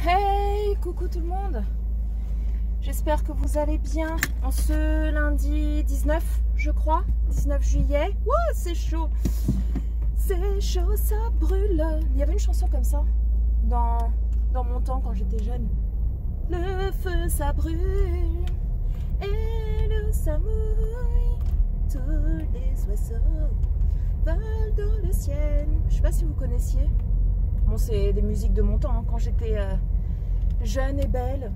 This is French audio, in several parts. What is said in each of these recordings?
Hey, coucou tout le monde. J'espère que vous allez bien en ce lundi 19, je crois, 19 juillet. Ouh, c'est chaud. C'est chaud, ça brûle. Il y avait une chanson comme ça dans mon temps quand j'étais jeune. Le feu, ça brûle et l'eau, ça mouille. Tous les oiseaux volent dans le ciel. Je sais pas si vous connaissiez. Bon, c'est des musiques de mon temps, hein, quand j'étais jeune et belle.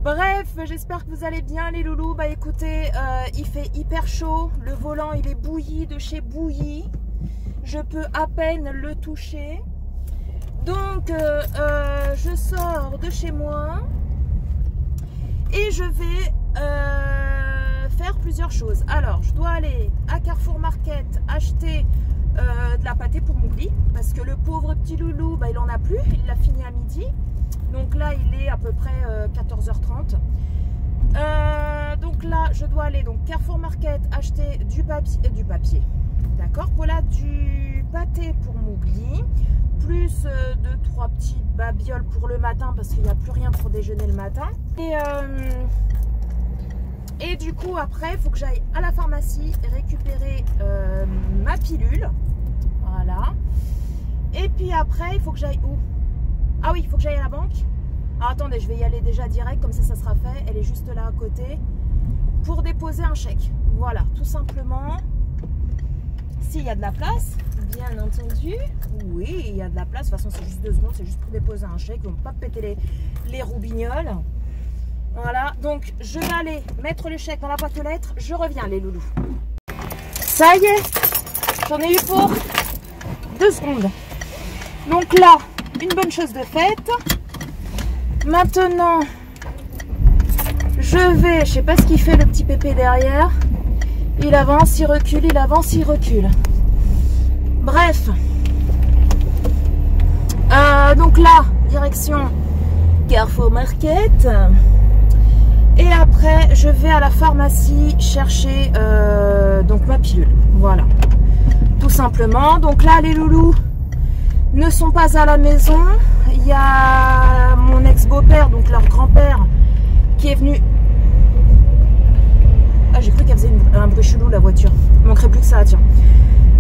Bref, j'espère que vous allez bien les loulous. Bah écoutez, il fait hyper chaud. Le volant, il est bouilli de chez bouilli. Je peux à peine le toucher. Donc, je sors de chez moi. Et je vais faire plusieurs choses. Alors, je dois aller à Carrefour Market acheter de la pâtée pour Mougli, parce que le pauvre petit loulou, bah, il en a plus, il l'a fini à midi, donc là il est à peu près 14h30. Donc là je dois aller donc Carrefour Market acheter du papier, d'accord, voilà, du pâté pour Mougli, plus 2-3 petits babioles pour le matin, parce qu'il n'y a plus rien pour déjeuner le matin, et du coup après il faut que j'aille à la pharmacie récupérer ma pilule, voilà, et puis après il faut que j'aille où? Ah oui, il faut que j'aille à la banque. Alors attendez, je vais y aller déjà direct, comme ça sera fait, elle est juste là à côté, pour déposer un chèque, voilà, tout simplement, s'il y a de la place, bien entendu, oui, il y a de la place, de toute façon c'est juste 2 secondes, c'est juste pour déposer un chèque, ils vont pas péter les roubignoles. Voilà, donc je vais aller mettre le chèque dans la boîte aux lettres. Je reviens les loulous. Ça y est, j'en ai eu pour 2 secondes. Donc là, une bonne chose de faite. Maintenant, je sais pas ce qu'il fait le petit pépé derrière. Il avance, il recule, il avance, il recule. Bref. Donc là, direction Carrefour Market. Et après, je vais à la pharmacie chercher donc ma pilule. Voilà, tout simplement. Donc là, les loulous ne sont pas à la maison. Il y a mon ex-beau-père, donc leur grand-père, qui est venu. Ah, j'ai cru qu'elle faisait un bruit chelou, la voiture. Il manquerait plus que ça, tiens.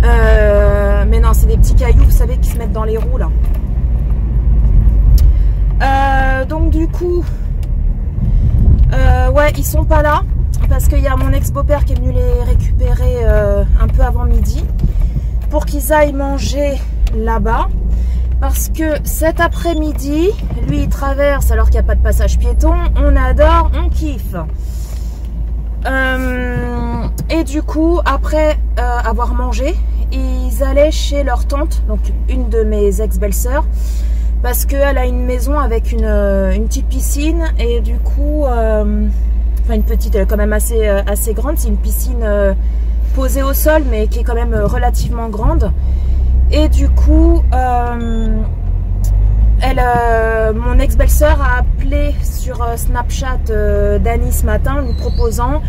Mais non, c'est des petits cailloux, vous savez, qui se mettent dans les roues, là. Donc du coup... ouais, ils sont pas là parce qu'il y a mon ex-beau-père qui est venu les récupérer un peu avant midi pour qu'ils aillent manger là-bas, parce que cet après-midi, lui il traverse alors qu'il n'y a pas de passage piéton. On adore, on kiffe. Et du coup, après avoir mangé, ils allaient chez leur tante, donc une de mes ex-belles-sœurs, parce qu'elle a une maison avec une petite piscine, et du coup, enfin une petite, elle est quand même assez grande, c'est une piscine posée au sol, mais qui est quand même relativement grande. Et du coup, mon ex-belle-sœur a appelé sur Snapchat Dani ce matin, lui proposant,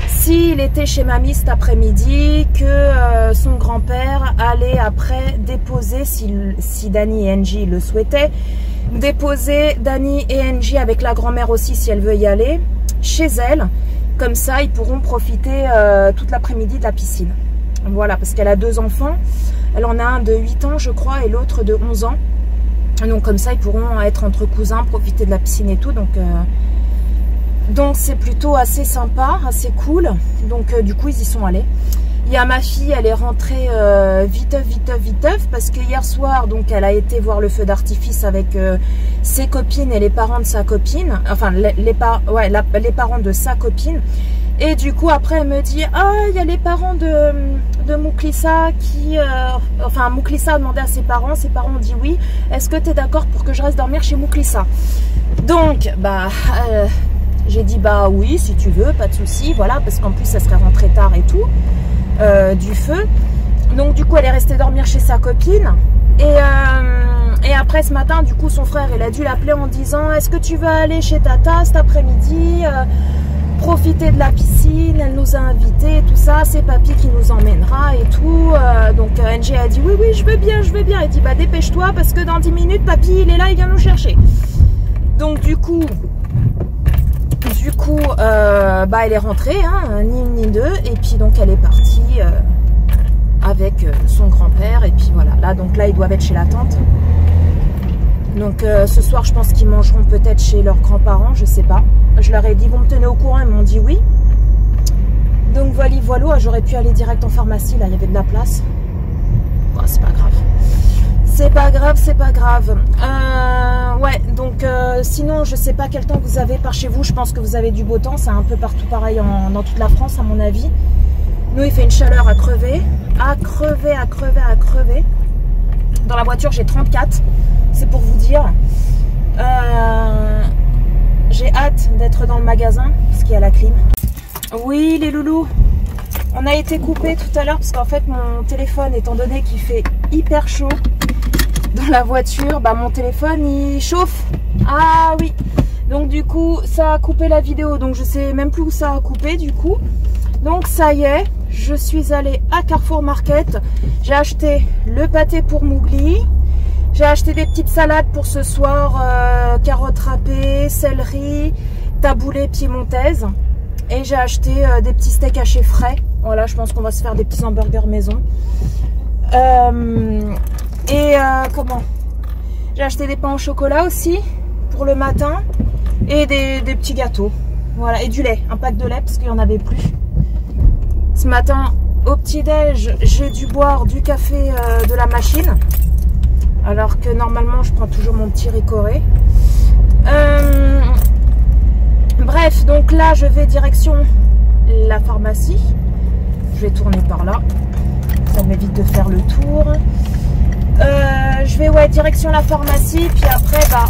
s'il était chez mamie cet après-midi, que son grand-père allait après déposer, si Dani et Angie le souhaitaient, déposer Dani et Angie avec la grand-mère aussi, si elle veut y aller, chez elle. Comme ça, ils pourront profiter toute l'après-midi de la piscine. Voilà, parce qu'elle a 2 enfants. Elle en a un de 8 ans, je crois, et l'autre de 11 ans. Donc comme ça, ils pourront être entre cousins, profiter de la piscine et tout. Donc c'est plutôt assez sympa, assez cool. Donc du coup ils y sont allés. Il y a ma fille, elle est rentrée viteuf, parce que hier soir, donc elle a été voir le feu d'artifice avec ses copines et les parents de sa copine. Enfin les parents de sa copine. Et du coup après elle me dit, ah, il y a les parents de Mouklissa qui... enfin Mouklissa a demandé à ses parents ont dit oui. Est-ce que tu es d'accord pour que je reste dormir chez Mouklissa? Donc bah... j'ai dit bah oui, si tu veux, pas de souci, voilà, parce qu'en plus ça serait rentré tard et tout, du feu. Donc du coup elle est restée dormir chez sa copine. Et après ce matin, du coup son frère il a dû l'appeler en disant, est-ce que tu veux aller chez Tata cet après-midi profiter de la piscine, elle nous a invités, tout ça, c'est papy qui nous emmènera et tout. Donc NG a dit oui, oui, je veux bien, je veux bien. Elle dit bah dépêche-toi parce que dans 10 minutes, papy il est là, il vient nous chercher. Donc du coup, bah elle est rentrée, hein, ni une ni deux, et puis donc elle est partie avec son grand-père, et puis voilà. Là, donc là, ils doivent être chez la tante. Donc ce soir, je pense qu'ils mangeront peut-être chez leurs grands-parents, je sais pas. Je leur ai dit, vous me tenez au courant, ils m'ont dit oui. Donc voilà, j'aurais pu aller direct en pharmacie, là, il y avait de la place. Bon, c'est pas grave. C'est pas grave, c'est pas grave. Ouais, donc sinon, je sais pas quel temps vous avez par chez vous. Je pense que vous avez du beau temps, c'est un peu partout pareil dans toute la France, à mon avis. Nous, il fait une chaleur à crever. À crever, à crever, à crever. Dans la voiture, j'ai 34. C'est pour vous dire. J'ai hâte d'être dans le magasin parce qu'il y a la clim. Oui, les loulous. On a été coupé tout à l'heure parce qu'en fait, mon téléphone, étant donné qu'il fait hyper chaud dans la voiture, bah mon téléphone, il chauffe. Ah oui. Donc du coup, ça a coupé la vidéo. Donc je sais même plus où ça a coupé du coup. Donc ça y est, je suis allée à Carrefour Market. J'ai acheté le pâté pour Mougli. J'ai acheté des petites salades pour ce soir, carottes râpées, céleri, taboulé piémontaise. Et j'ai acheté des petits steaks hachés frais. Voilà, je pense qu'on va se faire des petits hamburgers maison. Comment? J'ai acheté des pains au chocolat aussi pour le matin. Et des petits gâteaux. Voilà, et du lait, un pack de lait parce qu'il n'y en avait plus. Ce matin, au petit-déj, j'ai dû boire du café de la machine. Alors que normalement, je prends toujours mon petit Ricoré. Bref, donc là, je vais direction la pharmacie. Je vais tourner par là. Ça m'évite de faire le tour. Je vais, ouais, direction la pharmacie. Puis après, bah,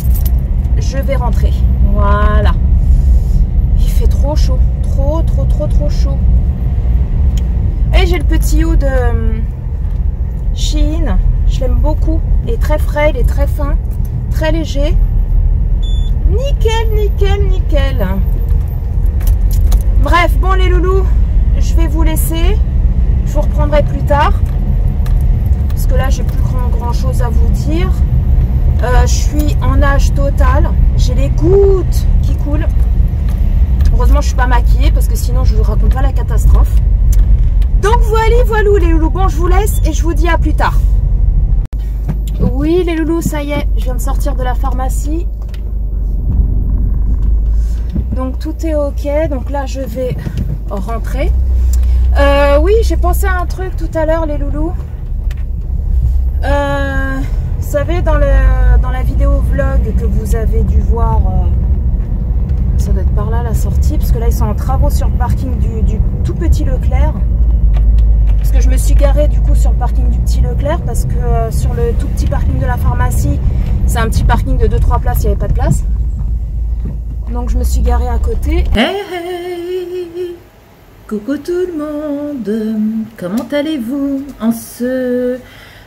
je vais rentrer. Voilà. Il fait trop chaud. Trop chaud. Et j'ai le petit haut de Shein. Je l'aime beaucoup. Il est très frais, il est très fin, très léger. Nickel. Bref, bon les loulous, je vais vous laisser. Je vous reprendrai plus tard. Parce que là, j'ai plus grand chose à vous dire. Je suis en nage total. J'ai les gouttes qui coulent. Heureusement, je suis pas maquillée parce que sinon, je vous raconte pas la catastrophe. Donc voilà les loulous. Bon, je vous laisse et je vous dis à plus tard. Oui les loulous, ça y est, je viens de sortir de la pharmacie. Donc tout est ok. Donc là, je vais rentrer. Oui, j'ai pensé à un truc tout à l'heure les loulous. Vous savez, dans la vidéo vlog que vous avez dû voir, ça doit être par là la sortie, parce que là ils sont en travaux sur le parking du tout petit Leclerc. Parce que je me suis garée du coup sur le parking du petit Leclerc, parce que sur le tout petit parking de la pharmacie, c'est un petit parking de 2-3 places, il n'y avait pas de place. Donc je me suis garée à côté. Hey, coucou tout le monde, comment allez-vous en ce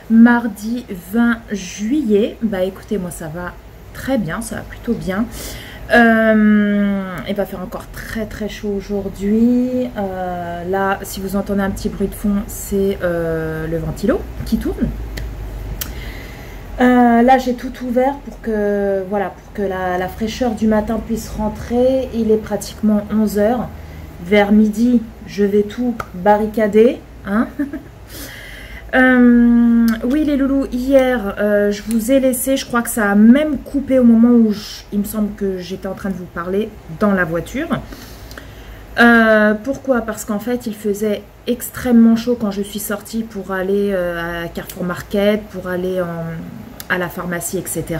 mardi 20 juillet? Bah écoutez, moi ça va très bien, ça va plutôt bien. Il va faire encore très chaud aujourd'hui. Là, si vous entendez un petit bruit de fond, c'est le ventilo qui tourne. Là, j'ai tout ouvert pour que, voilà, pour que la fraîcheur du matin puisse rentrer. Il est pratiquement 11 h. Vers midi, je vais tout barricader. Hein. Oui les loulous, hier je vous ai laissé, je crois que ça a même coupé au moment où il me semble que j'étais en train de vous parler dans la voiture. Pourquoi? Parce qu'en fait il faisait extrêmement chaud quand je suis sortie pour aller à Carrefour Market, pour aller à la pharmacie, etc.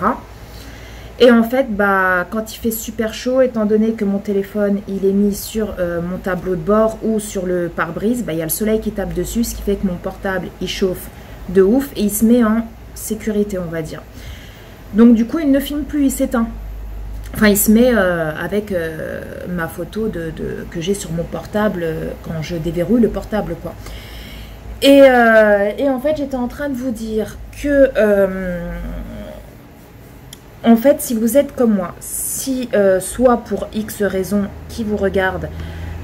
Et en fait, bah, quand il fait super chaud, étant donné que mon téléphone il est mis sur mon tableau de bord ou sur le pare-brise, bah, il y a le soleil qui tape dessus, ce qui fait que mon portable il chauffe de ouf et il se met en sécurité, on va dire. Donc du coup, il ne filme plus, il s'éteint. Enfin, il se met avec ma photo que j'ai sur mon portable quand je déverrouille le portable, quoi. Et en fait, j'étais en train de vous dire que... en fait, si vous êtes comme moi, si soit pour X raisons qui vous regarde,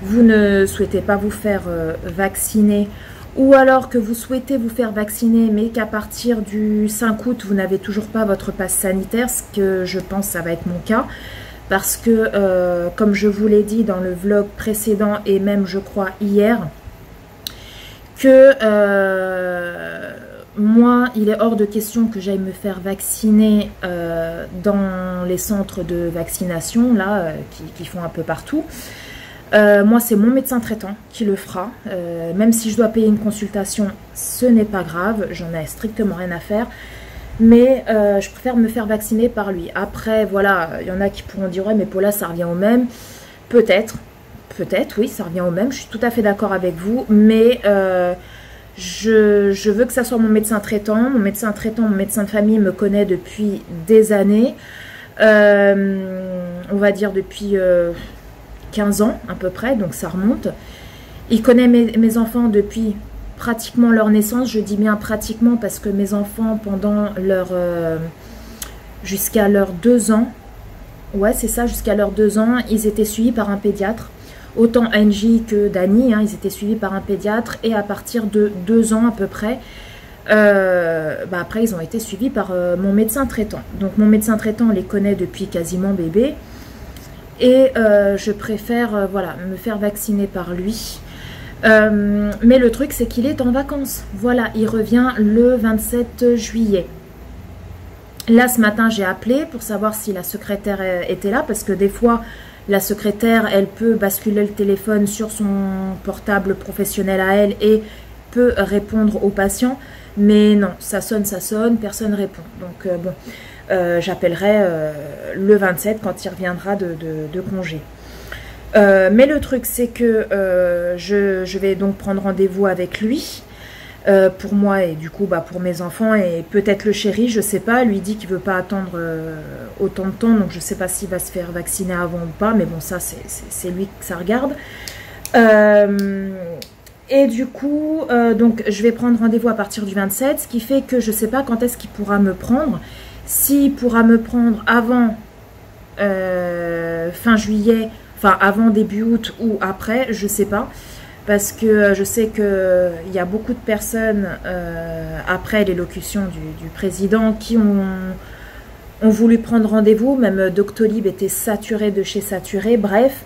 vous ne souhaitez pas vous faire vacciner, ou alors que vous souhaitez vous faire vacciner, mais qu'à partir du 5 août, vous n'avez toujours pas votre passe sanitaire, ce que je pense ça va être mon cas, parce que, comme je vous l'ai dit dans le vlog précédent, et même je crois hier, que moi, il est hors de question que j'aille me faire vacciner dans les centres de vaccination, là, qui font un peu partout. Moi, c'est mon médecin traitant qui le fera. Même si je dois payer une consultation, ce n'est pas grave. J'en ai strictement rien à faire. Mais je préfère me faire vacciner par lui. Après, voilà, il y en a qui pourront dire « Ouais, mais Paula, ça revient au même. » Peut-être. Peut-être, oui, ça revient au même. Je suis tout à fait d'accord avec vous. Mais je veux que ça soit mon médecin traitant. Mon médecin traitant, mon médecin de famille me connaît depuis des années. On va dire depuis 15 ans à peu près, donc ça remonte. Il connaît mes enfants depuis pratiquement leur naissance. Je dis bien pratiquement parce que mes enfants, pendant leur jusqu'à leurs 2 ans, ouais c'est ça, jusqu'à leurs 2 ans, ils étaient suivis par un pédiatre. Autant Angie que Dani, hein, ils étaient suivis par un pédiatre, et à partir de 2 ans à peu près, après ils ont été suivis par mon médecin traitant. Donc mon médecin traitant les connaît depuis quasiment bébé. Et je préfère voilà, me faire vacciner par lui. Mais le truc, c'est qu'il est en vacances. Voilà, il revient le 27 juillet. Là, ce matin, j'ai appelé pour savoir si la secrétaire était là. Parce que des fois, la secrétaire, elle peut basculer le téléphone sur son portable professionnel à elle et peut répondre aux patients. Mais non, ça sonne, personne ne répond. Donc bon... j'appellerai le 27 quand il reviendra de congé. Mais le truc, c'est que je vais donc prendre rendez-vous avec lui pour moi et du coup pour mes enfants et peut-être le chéri, je sais pas. Lui dit qu'il veut pas attendre autant de temps, donc je sais pas s'il va se faire vacciner avant ou pas, mais bon, ça c'est lui que ça regarde. Et du coup, donc je vais prendre rendez-vous à partir du 27, ce qui fait que je sais pas quand est-ce qu'il pourra me prendre. S'il pourra me prendre avant fin juillet, enfin avant début août ou après, je sais pas. Parce que je sais qu'il y a beaucoup de personnes, après l'élocution du président, qui ont voulu prendre rendez-vous. Même Doctolib était saturé de chez saturé, bref.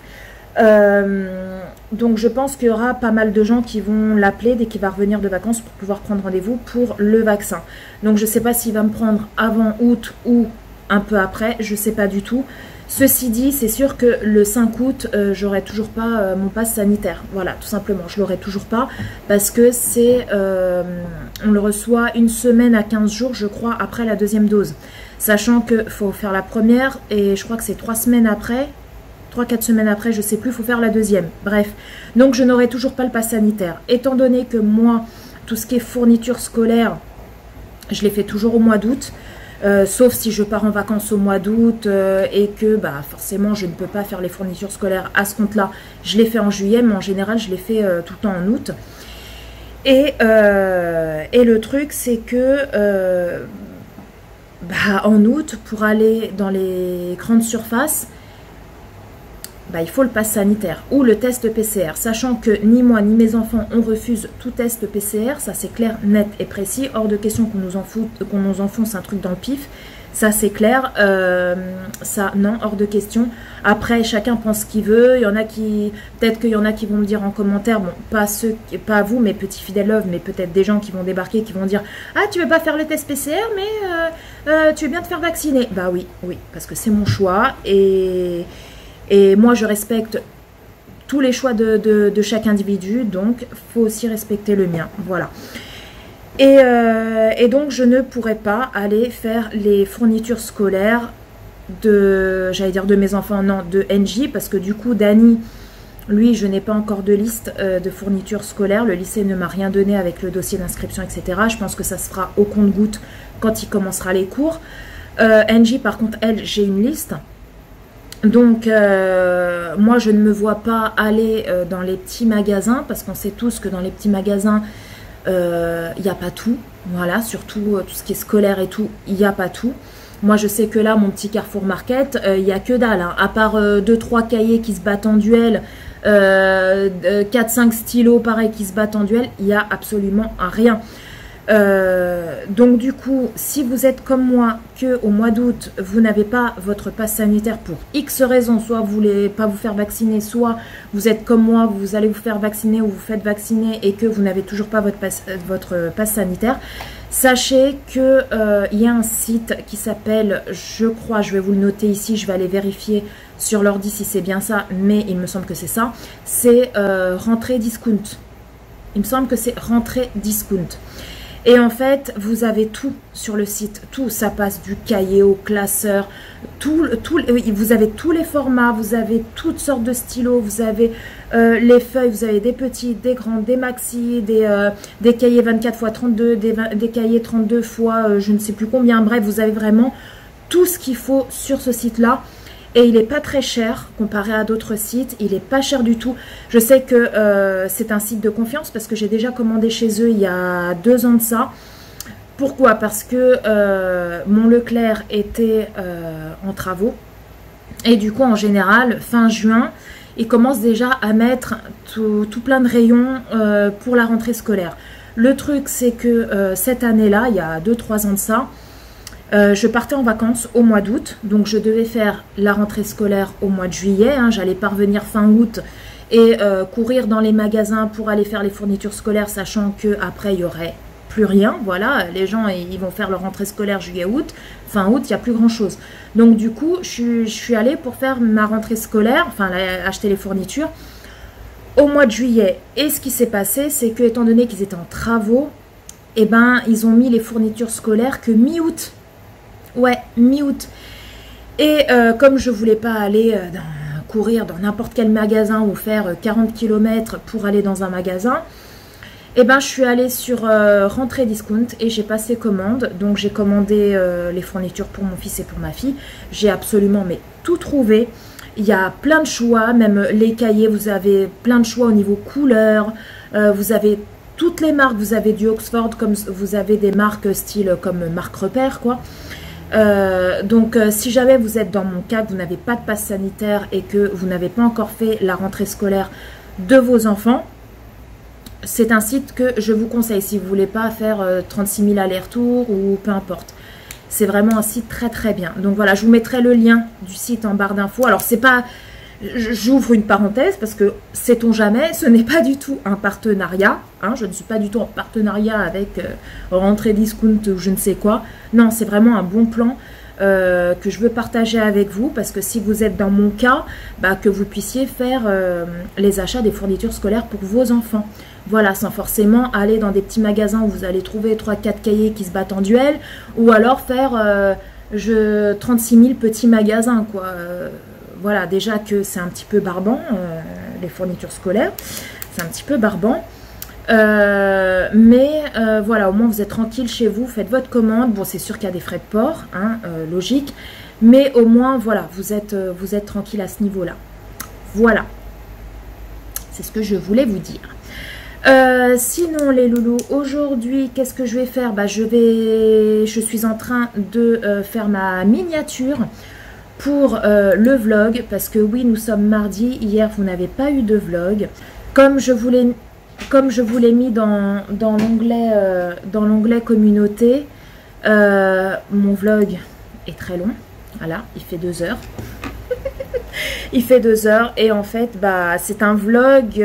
Donc je pense qu'il y aura pas mal de gens qui vont l'appeler dès qu'il va revenir de vacances pour pouvoir prendre rendez-vous pour le vaccin. Donc je ne sais pas s'il va me prendre avant août ou un peu après, je ne sais pas du tout. Ceci dit, c'est sûr que le 5 août, j'aurai toujours pas mon pass sanitaire. Voilà, tout simplement, je l'aurai toujours pas parce que c'est, on le reçoit 1 semaine à 15 jours, je crois, après la 2e dose. Sachant qu'il faut faire la première et je crois que c'est 3 semaines après. 3-4 semaines après, je sais plus, il faut faire la 2e. Bref, donc je n'aurai toujours pas le pass sanitaire. Étant donné que moi, tout ce qui est fourniture scolaire, je les fais toujours au mois d'août. Sauf si je pars en vacances au mois d'août et que forcément je ne peux pas faire les fournitures scolaires à ce compte-là. Je les fais en juillet, mais en général je les fais tout le temps en août. Et le truc, c'est que en août, pour aller dans les grandes surfaces, il faut le pass sanitaire ou le test PCR, sachant que ni moi ni mes enfants on refuse tout test PCR, ça c'est clair, net et précis, hors de question qu'on nous enfonce un truc dans le pif, ça c'est clair, ça non, hors de question. Après chacun pense ce qu'il veut, il y en a qui, peut-être qu'il y en a qui vont me dire en commentaire, bon pas vous mes petits fidèles love, mais peut-être des gens qui vont débarquer, qui vont dire ah tu veux pas faire le test PCR mais tu veux bien te faire vacciner. Bah oui, parce que c'est mon choix et moi, je respecte tous les choix de chaque individu, donc il faut aussi respecter le mien. Voilà. Et donc, je ne pourrais pas aller faire les fournitures scolaires j'allais dire de mes enfants, non, de NJ, parce que du coup, Dani, lui, je n'ai pas encore de liste de fournitures scolaires. Le lycée ne m'a rien donné avec le dossier d'inscription, etc. Je pense que ça se fera au compte-gouttes quand il commencera les cours. NJ, par contre, elle, j'ai une liste. Donc, moi, je ne me vois pas aller dans les petits magasins, parce qu'on sait tous que dans les petits magasins, il n'y a pas tout. Voilà, surtout tout ce qui est scolaire et tout, il n'y a pas tout. Moi, je sais que là, mon petit Carrefour Market, il n'y a que dalle. Hein. À part 2-3 cahiers qui se battent en duel, 4-5 stylos pareil qui se battent en duel, il n'y a absolument rien. Donc du coup, si vous êtes comme moi, que au mois d'août, vous n'avez pas votre passe sanitaire pour X raisons, soit vous voulez pas vous faire vacciner, soit vous êtes comme moi, vous allez vous faire vacciner ou vous faites vacciner et que vous n'avez toujours pas votre passe sanitaire, sachez que il y a un site qui s'appelle, je crois, je vais vous le noter ici, je vais aller vérifier sur l'ordi si c'est bien ça, mais il me semble que c'est ça, c'est Rentrée Discount. Il me semble que c'est Rentrée Discount. Et en fait, vous avez tout sur le site, tout, ça passe du cahier au classeur, vous avez tous les formats, vous avez toutes sortes de stylos, vous avez les feuilles, vous avez des petits, des grands, des maxi, des cahiers 24x32, des cahiers 32 fois je ne sais plus combien, bref, vous avez vraiment tout ce qu'il faut sur ce site-là. Et il n'est pas très cher comparé à d'autres sites, il n'est pas cher du tout. Je sais que c'est un site de confiance parce que j'ai déjà commandé chez eux il y a 2 ans de ça. Pourquoi? Parce que mon Leclerc était en travaux. Et du coup, en général, fin juin, ils commencent déjà à mettre tout plein de rayons pour la rentrée scolaire. Le truc, c'est que cette année-là, il y a 2-3 ans de ça, je partais en vacances au mois d'août, donc je devais faire la rentrée scolaire au mois de juillet, hein, j'allais parvenir fin août et courir dans les magasins pour aller faire les fournitures scolaires, sachant qu'après il n'y aurait plus rien, voilà, les gens ils vont faire leur rentrée scolaire juillet-août, fin août il n'y a plus grand chose. Donc du coup je suis allée pour faire ma rentrée scolaire, enfin acheter les fournitures au mois de juillet, et ce qui s'est passé c'est que étant donné qu'ils étaient en travaux, eh ben ils ont mis les fournitures scolaires que mi-août. Ouais, mi-août. Et comme je voulais pas aller courir dans n'importe quel magasin ou faire 40 km pour aller dans un magasin, eh ben je suis allée sur Rentrée Discount et j'ai passé commande. Donc j'ai commandé les fournitures pour mon fils et pour ma fille. J'ai absolument tout trouvé. Il y a plein de choix, même les cahiers, vous avez plein de choix au niveau couleur. Vous avez toutes les marques, vous avez du Oxford, comme vous avez des marques style comme Marque Repère, quoi. Donc si jamais vous êtes dans mon cas, que vous n'avez pas de passe sanitaire et que vous n'avez pas encore fait la rentrée scolaire de vos enfants, c'est un site que je vous conseille si vous ne voulez pas faire 36 000 allers-retours ou peu importe. C'est vraiment un site très très bien. Donc voilà, je vous mettrai le lien du site en barre d'infos. Alors c'est pas, j'ouvre une parenthèse parce que sait-on jamais, ce n'est pas du tout un partenariat, hein, je ne suis pas du tout en partenariat avec Rentrée Discount ou je ne sais quoi. Non, c'est vraiment un bon plan que je veux partager avec vous parce que si vous êtes dans mon cas, bah, que vous puissiez faire les achats des fournitures scolaires pour vos enfants. Voilà, sans forcément aller dans des petits magasins où vous allez trouver 3-4 cahiers qui se battent en duel ou alors faire 36 000 petits magasins, quoi. Voilà, déjà que c'est un petit peu barbant, les fournitures scolaires, c'est un petit peu barbant. Mais voilà, au moins vous êtes tranquille chez vous, faites votre commande. Bon, c'est sûr qu'il y a des frais de port, hein, logique. Mais au moins, voilà, vous êtes tranquille à ce niveau-là. Voilà. C'est ce que je voulais vous dire. Sinon, les loulous, aujourd'hui, qu'est-ce que je vais faire? Bah, je suis en train de faire ma miniature pour le vlog, parce que oui, nous sommes mardi, hier vous n'avez pas eu de vlog, comme je vous l'ai mis dans l'onglet communauté. Mon vlog est très long, voilà, il fait 2 heures. Il fait 2 heures et en fait bah c'est un vlog,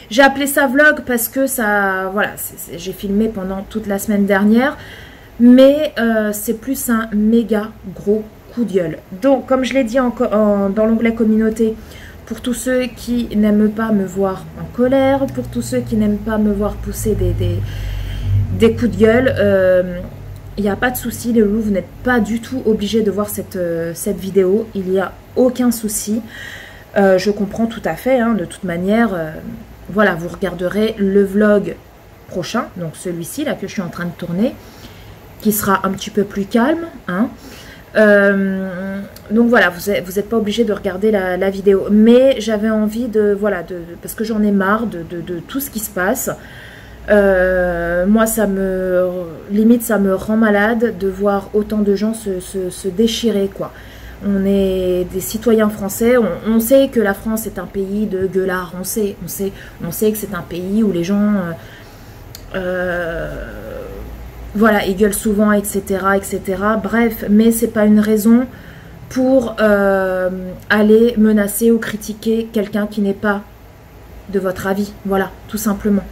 j'ai appelé ça vlog parce que ça, voilà, j'ai filmé pendant toute la semaine dernière, mais c'est plus un méga gros coup de gueule. Donc comme je l'ai dit dans l'onglet communauté, pour tous ceux qui n'aiment pas me voir en colère, pour tous ceux qui n'aiment pas me voir pousser des coups de gueule, il n'y a pas de souci les loulous, vous n'êtes pas du tout obligés de voir cette vidéo, il n'y a aucun souci. Je comprends tout à fait, hein, de toute manière, voilà, vous regarderez le vlog prochain, donc celui-ci là que je suis en train de tourner, qui sera un petit peu plus calme, hein. Donc voilà, vous n'êtes pas obligé de regarder la vidéo, mais j'avais envie de, voilà, parce que j'en ai marre de tout ce qui se passe. Moi limite ça me rend malade de voir autant de gens se déchirer, quoi. on est des citoyens français, on sait que la France est un pays de gueulards, on sait que c'est un pays où les gens, voilà, ils gueulent souvent, etc., etc. Bref, mais c'est pas une raison pour aller menacer ou critiquer quelqu'un qui n'est pas de votre avis, voilà, tout simplement.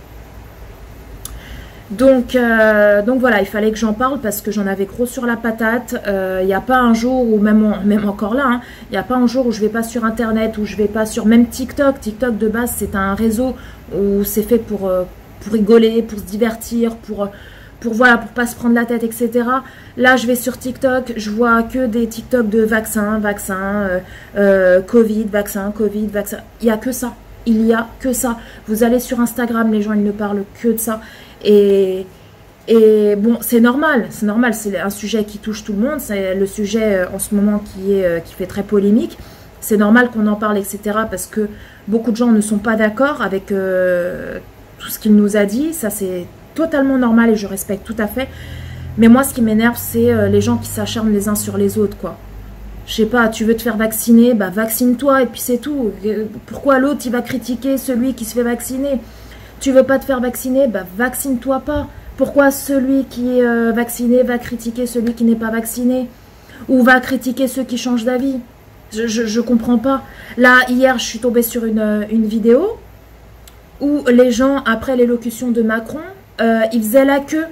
Donc voilà, il fallait que j'en parle parce que j'en avais gros sur la patate. Il n'y a pas un jour, ou même encore là, hein, il n'y a pas un jour où je vais pas sur internet, où je vais pas sur même TikTok. TikTok de base c'est un réseau où c'est fait pour rigoler, pour se divertir, pour voilà, pour pas se prendre la tête, etc. Là, je vais sur TikTok, je vois que des TikTok de vaccin, Covid, vaccin. Il y a que ça. Il y a que ça. Vous allez sur Instagram, les gens, ils ne parlent que de ça. Et bon, c'est normal. C'est un sujet qui touche tout le monde. C'est le sujet en ce moment qui fait très polémique. C'est normal qu'on en parle, etc. Parce que beaucoup de gens ne sont pas d'accord avec tout ce qu'il nous a dit. Ça, c'est totalement normal et je respecte tout à fait. Mais moi, ce qui m'énerve, c'est les gens qui s'acharnent les uns sur les autres, quoi. Je sais pas, tu veux te faire vacciner, bah vaccine-toi et puis c'est tout. Pourquoi l'autre, il va critiquer celui qui se fait vacciner? Tu veux pas te faire vacciner, bah vaccine-toi pas. Pourquoi celui qui est vacciné va critiquer celui qui n'est pas vacciné? Ou va critiquer ceux qui changent d'avis? Je comprends pas. Là, hier, je suis tombée sur une vidéo où les gens, après l'élocution de Macron, ils faisaient la queue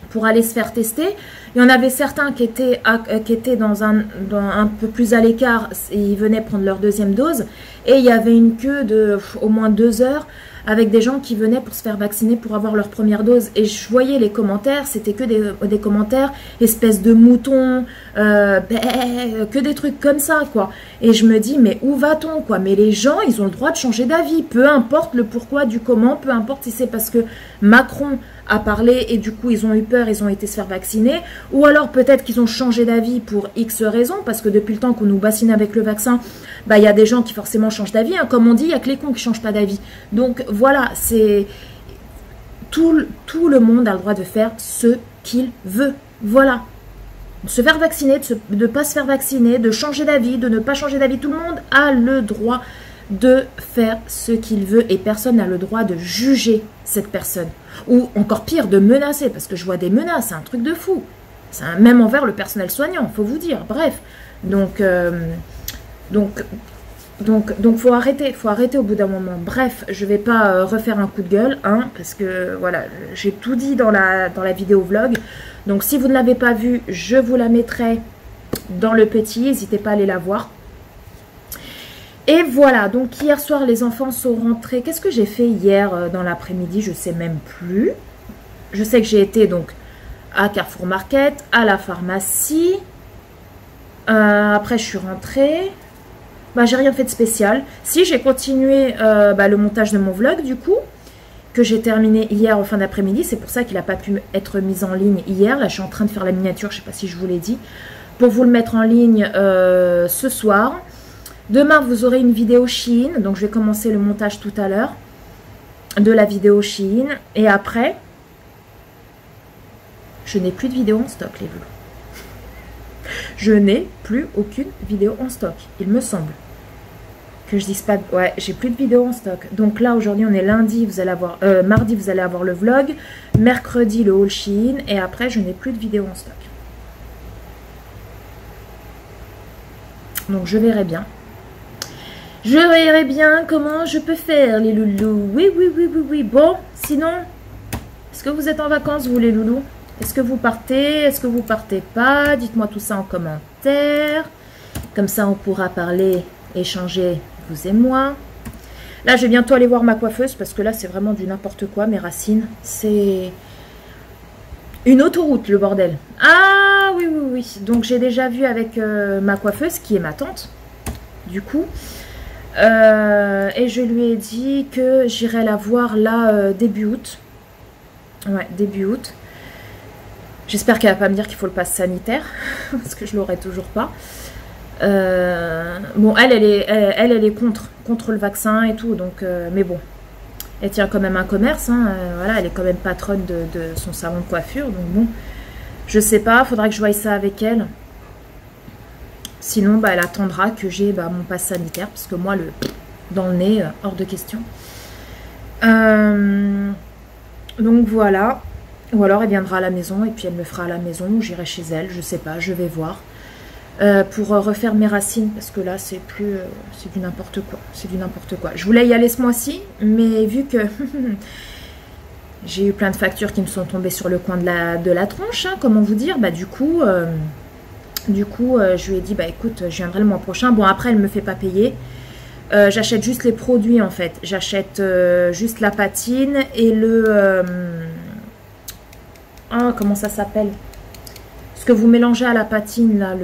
pour aller se faire tester. Il y en avait certains qui étaient dans un peu plus à l'écart, et ils venaient prendre leur deuxième dose. Et il y avait une queue de au moins 2 heures avec des gens qui venaient pour se faire vacciner pour avoir leur première dose. Et je voyais les commentaires, c'était que des commentaires, espèce de moutons, que des trucs comme ça, quoi. Et je me dis, mais où va-t-on, quoi? Mais les gens, ils ont le droit de changer d'avis, peu importe le pourquoi du comment, peu importe si c'est parce que Macron a parlé et du coup ils ont eu peur, ils ont été se faire vacciner, ou alors peut-être qu'ils ont changé d'avis pour X raisons, parce que depuis le temps qu'on nous bassine avec le vaccin, bah il y a des gens qui forcément changent d'avis, hein. Comme on dit, il n'y a que les cons qui changent pas d'avis. Donc voilà, c'est tout le monde a le droit de faire ce qu'il veut. Voilà. De se faire vacciner, de ne pas se faire vacciner, de changer d'avis, de ne pas changer d'avis, tout le monde a le droit de faire ce qu'il veut et personne n'a le droit de juger cette personne. Ou encore pire, de menacer, parce que je vois des menaces, c'est un truc de fou. Même envers le personnel soignant, faut vous dire. Bref, donc faut arrêter au bout d'un moment. Bref, je vais pas refaire un coup de gueule, hein, parce que voilà, j'ai tout dit dans la vidéo vlog. Donc si vous ne l'avez pas vue, je vous la mettrai dans le petit, n'hésitez pas à aller la voir. Et voilà, donc hier soir, les enfants sont rentrés. Qu'est-ce que j'ai fait hier dans l'après-midi? Je sais même plus. Je sais que j'ai été donc à Carrefour Market, à la pharmacie. Après, je suis rentrée. Bah, j'ai rien fait de spécial. Si, j'ai continué le montage de mon vlog, du coup, que j'ai terminé hier en fin d'après-midi. C'est pour ça qu'il n'a pas pu être mis en ligne hier. Là, je suis en train de faire la miniature, je ne sais pas si je vous l'ai dit, pour vous le mettre en ligne ce soir. Demain, vous aurez une vidéo Shein. Donc, je vais commencer le montage tout à l'heure de la vidéo Shein. Et après, je n'ai plus de vidéo en stock, les loulous. Je n'ai plus aucune vidéo en stock, il me semble. Que je dise pas... Ouais, j'ai plus de vidéo en stock. Donc là, aujourd'hui, on est lundi, vous allez avoir... mardi, vous allez avoir le vlog. Mercredi, le haul Shein. Et après, je n'ai plus de vidéo en stock. Donc, je verrai bien. Je verrai bien comment je peux faire, les loulous. Oui. Bon, sinon, est-ce que vous êtes en vacances, vous, les loulous? Est-ce que vous partez? Est-ce que vous partez pas? Dites-moi tout ça en commentaire. Comme ça, on pourra parler, échanger, vous et moi. Là, je vais bientôt aller voir ma coiffeuse parce que là, c'est vraiment du n'importe quoi, mes racines. C'est une autoroute, le bordel. Ah, oui. Donc, j'ai déjà vu avec ma coiffeuse, qui est ma tante, du coup. Et je lui ai dit que j'irai la voir là début août. Ouais, début août. J'espère qu'elle va pas me dire qu'il faut le pass sanitaire, parce que je l'aurai toujours pas. Bon, elle est contre le vaccin et tout, donc mais bon, elle tient quand même un commerce, hein, voilà, elle est quand même patronne de son salon de coiffure, donc bon, je sais pas, faudra que je voie ça avec elle. Sinon, bah, elle attendra que j'ai mon pass sanitaire, parce que moi, dans le nez, hors de question. Donc voilà. Ou alors elle viendra à la maison et puis elle me fera à la maison, ou j'irai chez elle, je sais pas, je vais voir. Pour refaire mes racines, parce que là c'est plus c'est du n'importe quoi, c'est du n'importe quoi. Je voulais y aller ce mois-ci, mais vu que j'ai eu plein de factures qui me sont tombées sur le coin de la tronche, hein, comment vous dire, bah du coup je lui ai dit, bah écoute, je viendrai le mois prochain. Bon, après elle me fait pas payer, j'achète juste les produits en fait, j'achète juste la patine et le comment ça s'appelle, que vous mélangez à la patine là,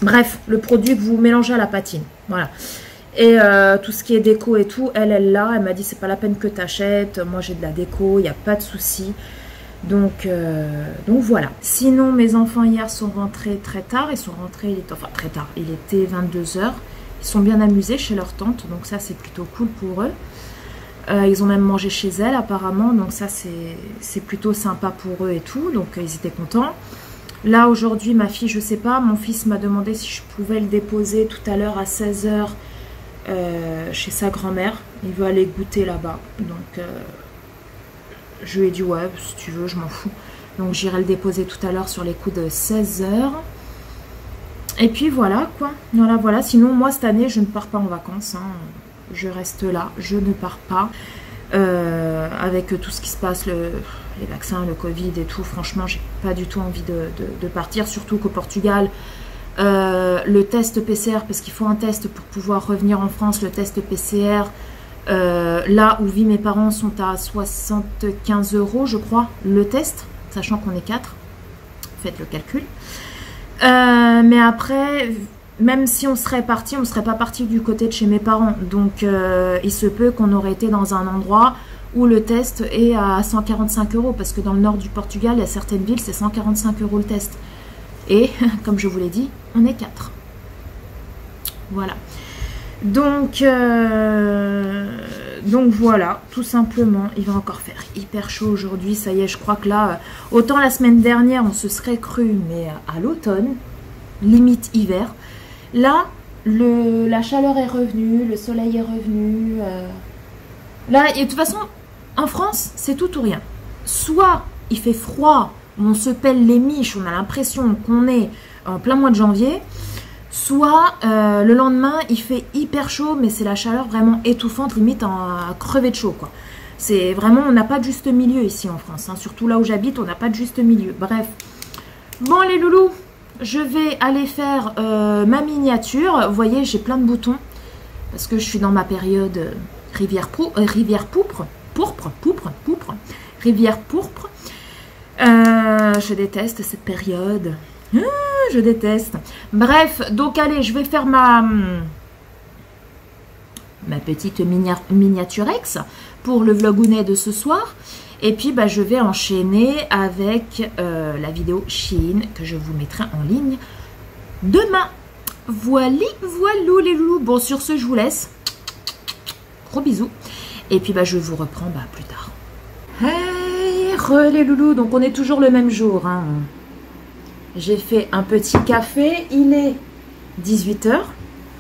bref, le produit que vous mélangez à la patine, voilà. Et tout ce qui est déco et tout, elle l'a, elle m'a dit c'est pas la peine que tu achètes, moi j'ai de la déco, il n'y a pas de souci. Donc voilà. Sinon mes enfants hier sont rentrés très tard, ils sont rentrés, enfin très tard, il était 22 h, ils sont bien amusés chez leur tante, donc ça c'est plutôt cool pour eux. Ils ont même mangé chez elle apparemment, donc ça c'est plutôt sympa pour eux et tout, donc ils étaient contents. Là aujourd'hui ma fille, je sais pas, mon fils m'a demandé si je pouvais le déposer tout à l'heure à 16 h chez sa grand-mère, il veut aller goûter là-bas, donc je lui ai dit ouais si tu veux je m'en fous, donc j'irai le déposer tout à l'heure sur les coups de 16 h. Et puis voilà quoi, voilà, sinon moi cette année je ne pars pas en vacances, hein. Je reste là, je ne pars pas. Avec tout ce qui se passe, les vaccins, le Covid et tout, franchement, j'ai pas du tout envie de partir. Surtout qu'au Portugal, le test PCR, parce qu'il faut un test pour pouvoir revenir en France, le test PCR, là où vivent mes parents, sont à 75 € je crois, le test, sachant qu'on est 4. Faites le calcul. Mais après... Même si on serait parti, on ne serait pas parti du côté de chez mes parents. Donc, il se peut qu'on aurait été dans un endroit où le test est à 145 €. Parce que dans le nord du Portugal, il y a certaines villes, c'est 145 € le test. Et, comme je vous l'ai dit, on est 4. Voilà. Donc voilà, tout simplement. Il va encore faire hyper chaud aujourd'hui. Ça y est, je crois que là, autant la semaine dernière, on se serait cru, mais à l'automne, limite hiver. Là, la chaleur est revenue, le soleil est revenu. Là, et de toute façon, en France, c'est tout ou rien. Soit il fait froid, on se pèle les miches, on a l'impression qu'on est en plein mois de janvier. Soit le lendemain, il fait hyper chaud, mais c'est la chaleur vraiment étouffante, limite à crever de chaud, quoi. C'est vraiment, on n'a pas de juste milieu ici en France. Hein. Surtout là où j'habite, on n'a pas de juste milieu. Bref. Bon, les loulous. Je vais aller faire ma miniature. Vous voyez, j'ai plein de boutons. Parce que je suis dans ma période rivière pourpre. Rivière pourpre. Je déteste cette période. Je déteste. Bref, donc allez, je vais faire ma petite miniaturex pour le vlogounet de ce soir. Et puis, bah, je vais enchaîner avec la vidéo Shein que je vous mettrai en ligne demain. Voilà les loulous. Bon, sur ce, je vous laisse. Gros bisous. Et puis, bah, je vous reprends plus tard. Hey, les loulous. Donc, on est toujours le même jour. Hein. J'ai fait un petit café. Il est 18 h.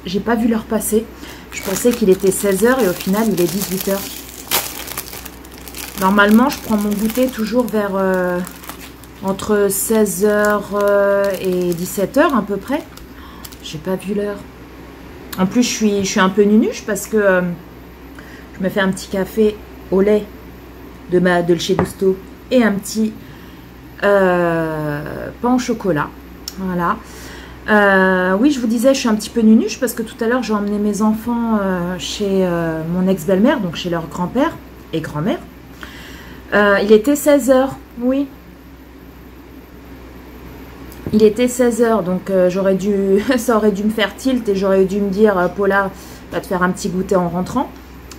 J'ai pas vu l'heure passer. Je pensais qu'il était 16 h et au final, il est 18 h. Normalement, je prends mon goûter toujours vers entre 16 h et 17 h à peu près. J'ai pas vu l'heure. En plus, je suis un peu nunuche parce que je me fais un petit café au lait de ma Dolce Gusto et un petit pain au chocolat. Voilà. Oui, je vous disais, je suis un petit peu nunuche parce que tout à l'heure, j'ai emmené mes enfants chez mon ex-belle-mère, donc chez leur grand-père et grand-mère. Il était 16 h, oui. Il était 16 h, donc j'aurais dû, ça aurait dû me faire tilt et j'aurais dû me dire, Paula, va te faire un petit goûter en rentrant.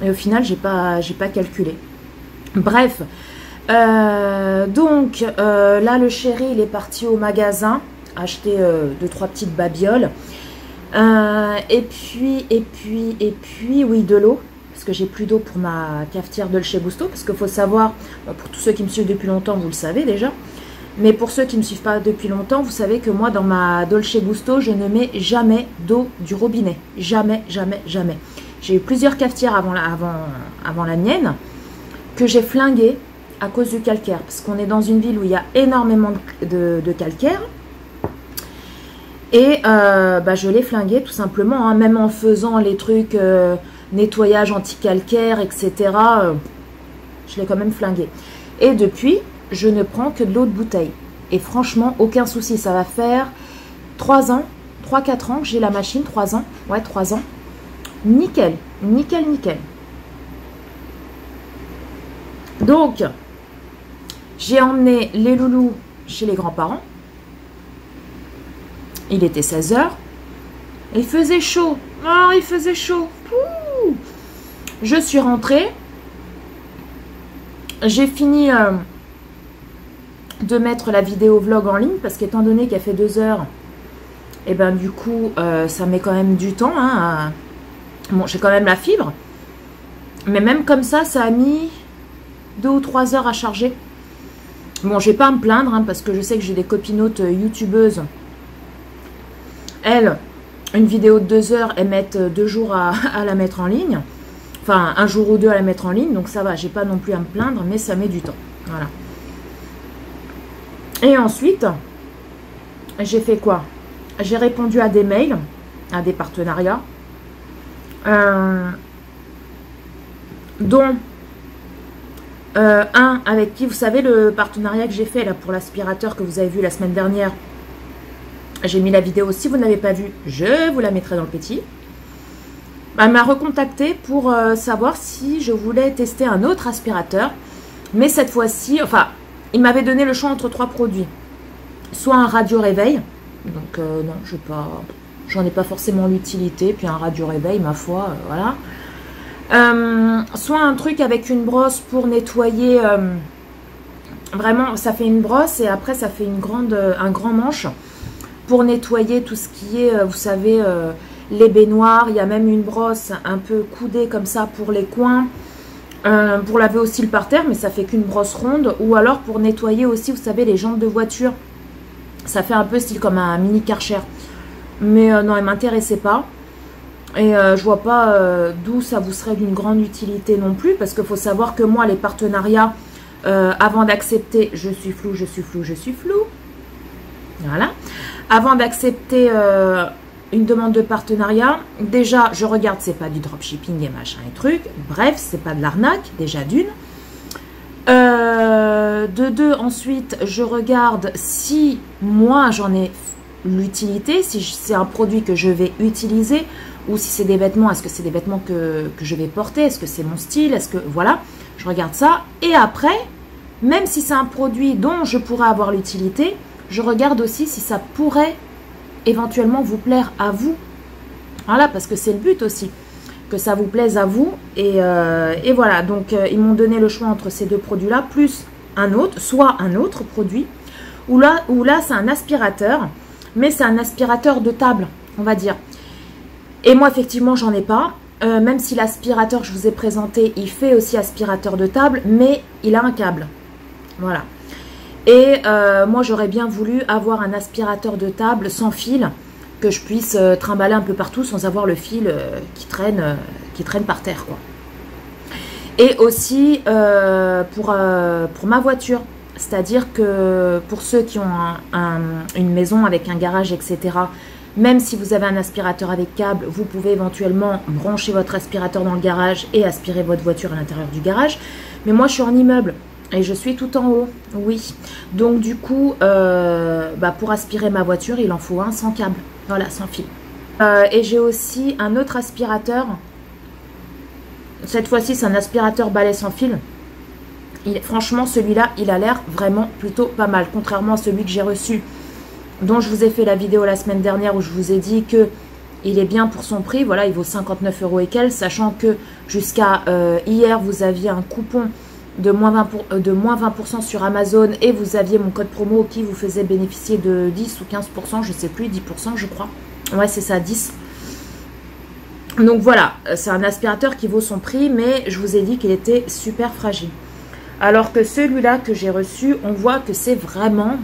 Et au final, j'ai pas calculé. Bref, donc là, le chéri, il est parti au magasin acheter 2-3 petites babioles. Et puis, oui, de l'eau. Parce que j'ai plus d'eau pour ma cafetière Dolce Gusto. Parce qu'il faut savoir, pour tous ceux qui me suivent depuis longtemps, vous le savez déjà. Mais pour ceux qui ne me suivent pas depuis longtemps, vous savez que moi, dans ma Dolce Gusto, je ne mets jamais d'eau du robinet. Jamais, jamais, jamais. J'ai eu plusieurs cafetières avant la mienne que j'ai flinguées à cause du calcaire. Parce qu'on est dans une ville où il y a énormément de calcaire. Et je l'ai flinguée tout simplement, hein, même en faisant les trucs nettoyage anti-calcaire, etc. Je l'ai quand même flinguée. Et depuis, je ne prends que de l'eau de bouteille. Et franchement, aucun souci. Ça va faire 3 ans, 3-4 ans que j'ai la machine. 3 ans. Ouais, 3 ans. Nickel. Nickel, nickel. Donc, j'ai emmené les loulous chez les grands-parents. Il était 16 h. Il faisait chaud. Oh, il faisait chaud. Ouh. Je suis rentrée. J'ai fini de mettre la vidéo vlog en ligne parce qu'étant donné qu'elle fait 2 heures, et ben du coup, ça met quand même du temps. Hein, bon, j'ai quand même la fibre. Mais même comme ça, ça a mis 2 ou 3 heures à charger. Bon, je vais pas me plaindre hein, parce que je sais que j'ai des copinotes youtubeuses. Elles, une vidéo de 2 heures, elles mettent 2 jours à la mettre en ligne. Enfin, 1 jour ou 2 à la mettre en ligne. Donc ça va, j'ai pas non plus à me plaindre, mais ça met du temps. Voilà. Et ensuite, j'ai fait quoi? J'ai répondu à des mails, à des partenariats. Dont un avec qui, vous savez, le partenariat que j'ai fait là pour l'aspirateur que vous avez vu la semaine dernière. J'ai mis la vidéo, si vous ne l'avez pas vue, je vous la mettrai dans le petit. Elle m'a recontacté pour savoir si je voulais tester un autre aspirateur. Mais cette fois-ci, enfin, il m'avait donné le choix entre 3 produits. Soit un radio réveil, donc non, j'en ai pas forcément l'utilité. Puis un radio réveil, ma foi, voilà. Soit un truc avec une brosse pour nettoyer. Vraiment, ça fait une brosse et après ça fait un grand manche pour nettoyer tout ce qui est, vous savez, les baignoires. Il y a même une brosse un peu coudée comme ça pour les coins, pour laver aussi le parterre, mais ça fait qu'une brosse ronde. Ou alors pour nettoyer aussi, vous savez, les jantes de voiture. Ça fait un peu style comme un mini Karcher. Mais non, elle ne m'intéressait pas. Et je vois pas d'où ça vous serait d'une grande utilité non plus. Parce qu'il faut savoir que moi, les partenariats, avant d'accepter, je suis flou. Voilà. Avant d'accepter une demande de partenariat, déjà, je regarde, c'est pas du dropshipping et machin et trucs. Bref, c'est pas de l'arnaque, déjà d'une. De deux, ensuite, je regarde si moi, j'en ai l'utilité, si c'est un produit que je vais utiliser, ou si c'est des vêtements, est-ce que c'est des vêtements que je vais porter, est-ce que c'est mon style, est-ce que, voilà, je regarde ça. Et après, même si c'est un produit dont je pourrais avoir l'utilité, je regarde aussi si ça pourrait éventuellement vous plaire à vous. Voilà, parce que c'est le but aussi, que ça vous plaise à vous. Et voilà, donc ils m'ont donné le choix entre ces 2 produits-là, plus un autre, soit un autre produit, où là c'est un aspirateur, mais c'est un aspirateur de table, on va dire. Et moi, effectivement, j'en ai pas. Même si l'aspirateur que je vous ai présenté, il fait aussi aspirateur de table, mais il a un câble. Voilà. Et moi, j'aurais bien voulu avoir un aspirateur de table sans fil, que je puisse trimballer un peu partout sans avoir le fil qui traîne par terre, quoi. Et aussi pour ma voiture. C'est-à-dire que pour ceux qui ont une maison avec un garage, etc., même si vous avez un aspirateur avec câble, vous pouvez éventuellement brancher votre aspirateur dans le garage et aspirer votre voiture à l'intérieur du garage. Mais moi, je suis en immeuble et je suis tout en haut, oui. Donc, du coup, pour aspirer ma voiture, il en faut un sans câble, voilà, sans fil. Et j'ai aussi un autre aspirateur. Cette fois-ci, c'est un aspirateur balai sans fil. Franchement, celui-là, il a l'air vraiment plutôt pas mal, contrairement à celui que j'ai reçu, dont je vous ai fait la vidéo la semaine dernière où je vous ai dit que il est bien pour son prix. Voilà, il vaut 59 € et quelques, sachant que jusqu'à hier, vous aviez un coupon de moins 20% sur Amazon et vous aviez mon code promo qui vous faisait bénéficier de 10 ou 15%, je sais plus, 10% je crois. Ouais, c'est ça, 10. Donc voilà, c'est un aspirateur qui vaut son prix, mais je vous ai dit qu'il était super fragile. Alors que celui-là que j'ai reçu, on voit que c'est vraiment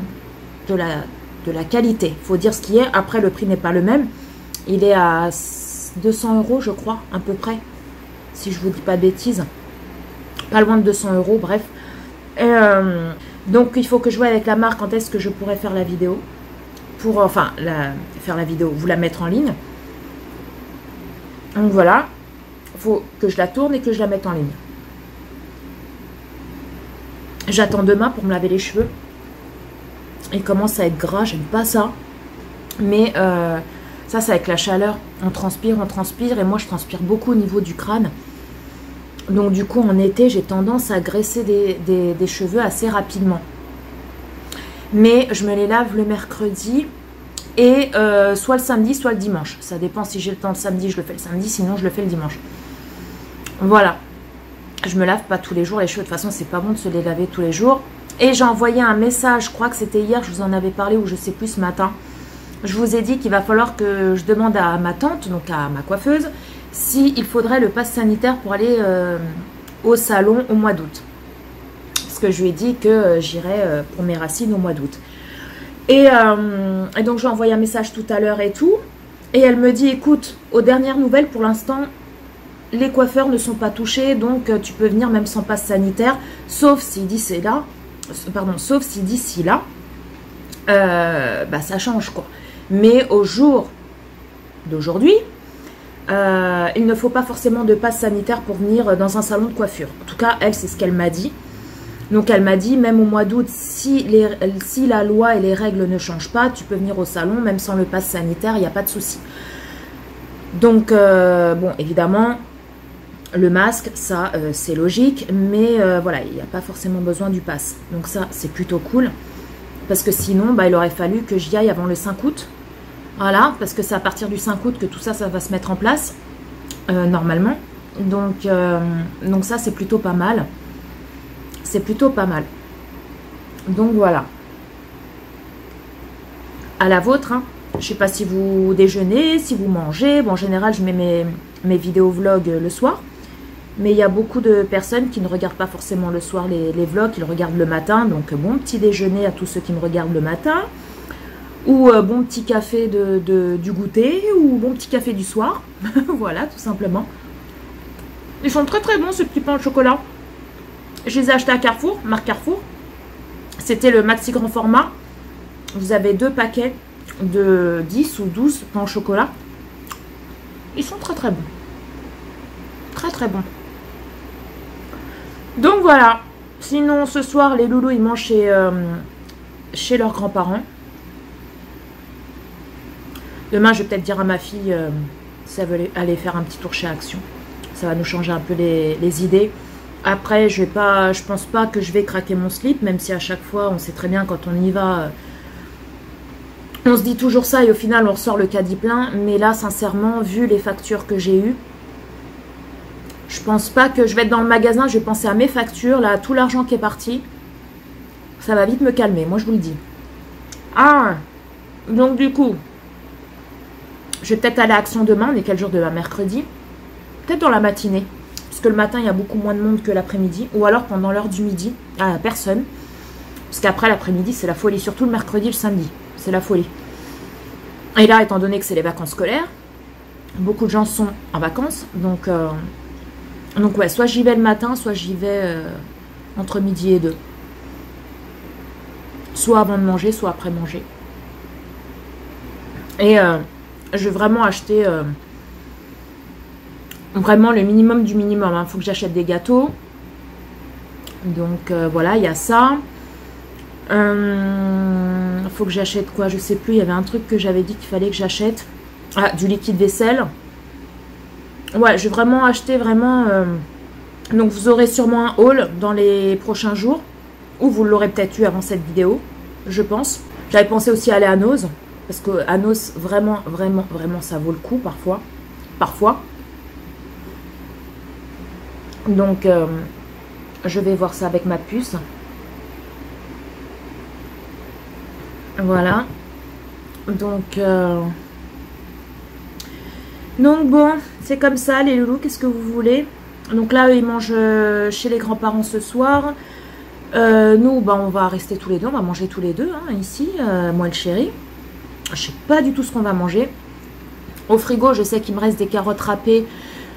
de la qualité. Il faut dire ce qui est. Après, le prix n'est pas le même. Il est à 200 € je crois, à peu près. Si je vous dis pas de bêtises. Pas loin de 200 €, bref. Et, donc, il faut que je vois avec la marque quand est-ce que je pourrais faire la vidéo. Pour, enfin, faire la vidéo, vous la mettre en ligne. Donc, voilà. Il faut que je la tourne et que je la mette en ligne. J'attends demain pour me laver les cheveux. Il commence à être gras, j'aime pas ça. Mais ça, c'est avec la chaleur. On transpire. Et moi, je transpire beaucoup au niveau du crâne. Donc, du coup, en été, j'ai tendance à graisser des cheveux assez rapidement. Mais je me les lave le mercredi et soit le samedi, soit le dimanche. Ça dépend si j'ai le temps le samedi, je le fais le samedi. Sinon, je le fais le dimanche. Voilà. Je me lave pas tous les jours les cheveux. De toute façon, c'est pas bon de se les laver tous les jours. Et j'ai envoyé un message, je crois que c'était hier, je vous en avais parlé ou je sais plus ce matin. Je vous ai dit qu'il va falloir que je demande à ma tante, donc à ma coiffeuse, s'il faudrait le pass sanitaire pour aller au salon au mois d'août. Parce que je lui ai dit que j'irais pour mes racines au mois d'août. Et donc j'ai envoyé un message tout à l'heure et tout. Et elle me dit, écoute, aux dernières nouvelles, pour l'instant, les coiffeurs ne sont pas touchés, donc tu peux venir même sans passe sanitaire, sauf si d'ici là, bah, ça change quoi. Mais au jour d'aujourd'hui, il ne faut pas forcément de passe sanitaire pour venir dans un salon de coiffure. En tout cas, elle, c'est ce qu'elle m'a dit. Donc elle m'a dit, même au mois d'août, si la loi et les règles ne changent pas, tu peux venir au salon, même sans le passe sanitaire, il n'y a pas de souci. Donc, bon, évidemment, le masque, ça, c'est logique, mais voilà, il n'y a pas forcément besoin du pass. Donc ça, c'est plutôt cool, parce que sinon, bah, il aurait fallu que j'y aille avant le 5 août. Voilà, parce que c'est à partir du 5 août que tout ça, ça va se mettre en place, normalement. Donc ça, c'est plutôt pas mal. C'est plutôt pas mal. Donc voilà. À la vôtre, hein. Je sais pas si vous déjeunez, si vous mangez. Bon, en général, je mets mes vidéos vlogs le soir. Mais il y a beaucoup de personnes qui ne regardent pas forcément le soir les vlogs, ils le regardent le matin. Donc, bon petit déjeuner à tous ceux qui me regardent le matin. Ou bon petit café du goûter. Ou bon petit café du soir. Voilà, tout simplement. Ils sont très très bons, ce petit pain au chocolat. Je les ai achetés à Carrefour, marque Carrefour. C'était le maxi grand format. Vous avez 2 paquets de 10 ou 12 pains au chocolat. Ils sont très très bons. Très très bons. Donc voilà. Sinon ce soir les loulous ils mangent chez leurs grands-parents. Demain je vais peut-être dire à ma fille si elle veut aller faire un petit tour chez Action. Ça va nous changer un peu les idées. Après je pense pas que je vais craquer mon slip, même si à chaque fois on sait très bien quand on y va. On se dit toujours ça et au final on ressort le caddie plein. Mais là sincèrement, vu les factures que j'ai eues, je pense pas que je vais être dans le magasin. Je vais penser à mes factures, là, tout l'argent qui est parti. Ça va vite me calmer, moi je vous le dis. Ah, donc du coup, je vais peut-être aller à Action demain. On est quel jour demain? Mercredi. Peut-être dans la matinée. Parce que le matin il y a beaucoup moins de monde que l'après-midi. Ou alors pendant l'heure du midi, personne. Parce qu'après l'après-midi c'est la folie. Surtout le mercredi et le samedi. C'est la folie. Et là, étant donné que c'est les vacances scolaires, beaucoup de gens sont en vacances. Donc ouais, soit j'y vais le matin, soit j'y vais entre midi et 2. Soit avant de manger, soit après manger. Et je vais vraiment acheter vraiment le minimum du minimum. Il faut que j'achète des gâteaux. Donc voilà, il y a ça. Faut que j'achète quoi, je sais plus, il y avait un truc que j'avais dit qu'il fallait que j'achète. Ah, du liquide vaisselle. Ouais, je vais vraiment acheter vraiment donc vous aurez sûrement un haul dans les prochains jours, ou vous l'aurez peut-être eu avant cette vidéo, je pense. J'avais pensé aussi aller à Noz, parce que à Noz, vraiment ça vaut le coup parfois. Donc je vais voir ça avec ma puce. Voilà. Donc bon, c'est comme ça les loulous, qu'est-ce que vous voulez. Donc là, eux, ils mangent chez les grands-parents ce soir. Nous, bah, on va rester tous les deux, on va manger tous les deux, hein, ici, moi et le chéri. Je sais pas du tout ce qu'on va manger. Au frigo, je sais qu'il me reste des carottes râpées,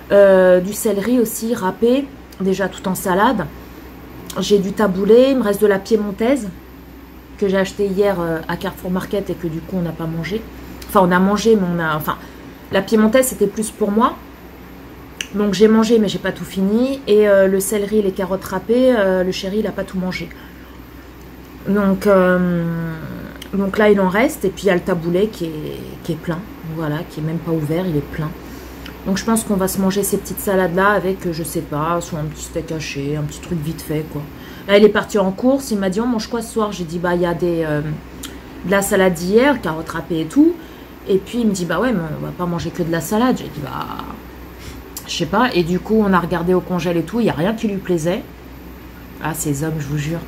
du céleri aussi râpé, déjà tout en salade. J'ai du taboulé, il me reste de la piémontaise que j'ai acheté hier à Carrefour Market et que du coup on n'a pas mangé. Enfin, on a mangé, mais on a... Enfin, la piémontaise, c'était plus pour moi. Donc j'ai mangé, mais j'ai pas tout fini. Et le céleri et les carottes râpées, le chéri, il a pas tout mangé. Donc là, il en reste. Et puis il y a le taboulé qui est plein. Voilà, qui est même pas ouvert, il est plein. Donc je pense qu'on va se manger ces petites salades-là avec, je sais pas, soit un petit steak haché, un petit truc vite fait, quoi. Là, il est parti en course. Il m'a dit, on mange quoi ce soir? J'ai dit, bah, il y a de la salade d'hier, carottes râpées et tout. Et puis il me dit, bah ouais, mais on va pas manger que de la salade. J'ai dit, bah... Je sais pas, et du coup on a regardé au congèle et tout, il n'y a rien qui lui plaisait. Ah, ces hommes, je vous jure.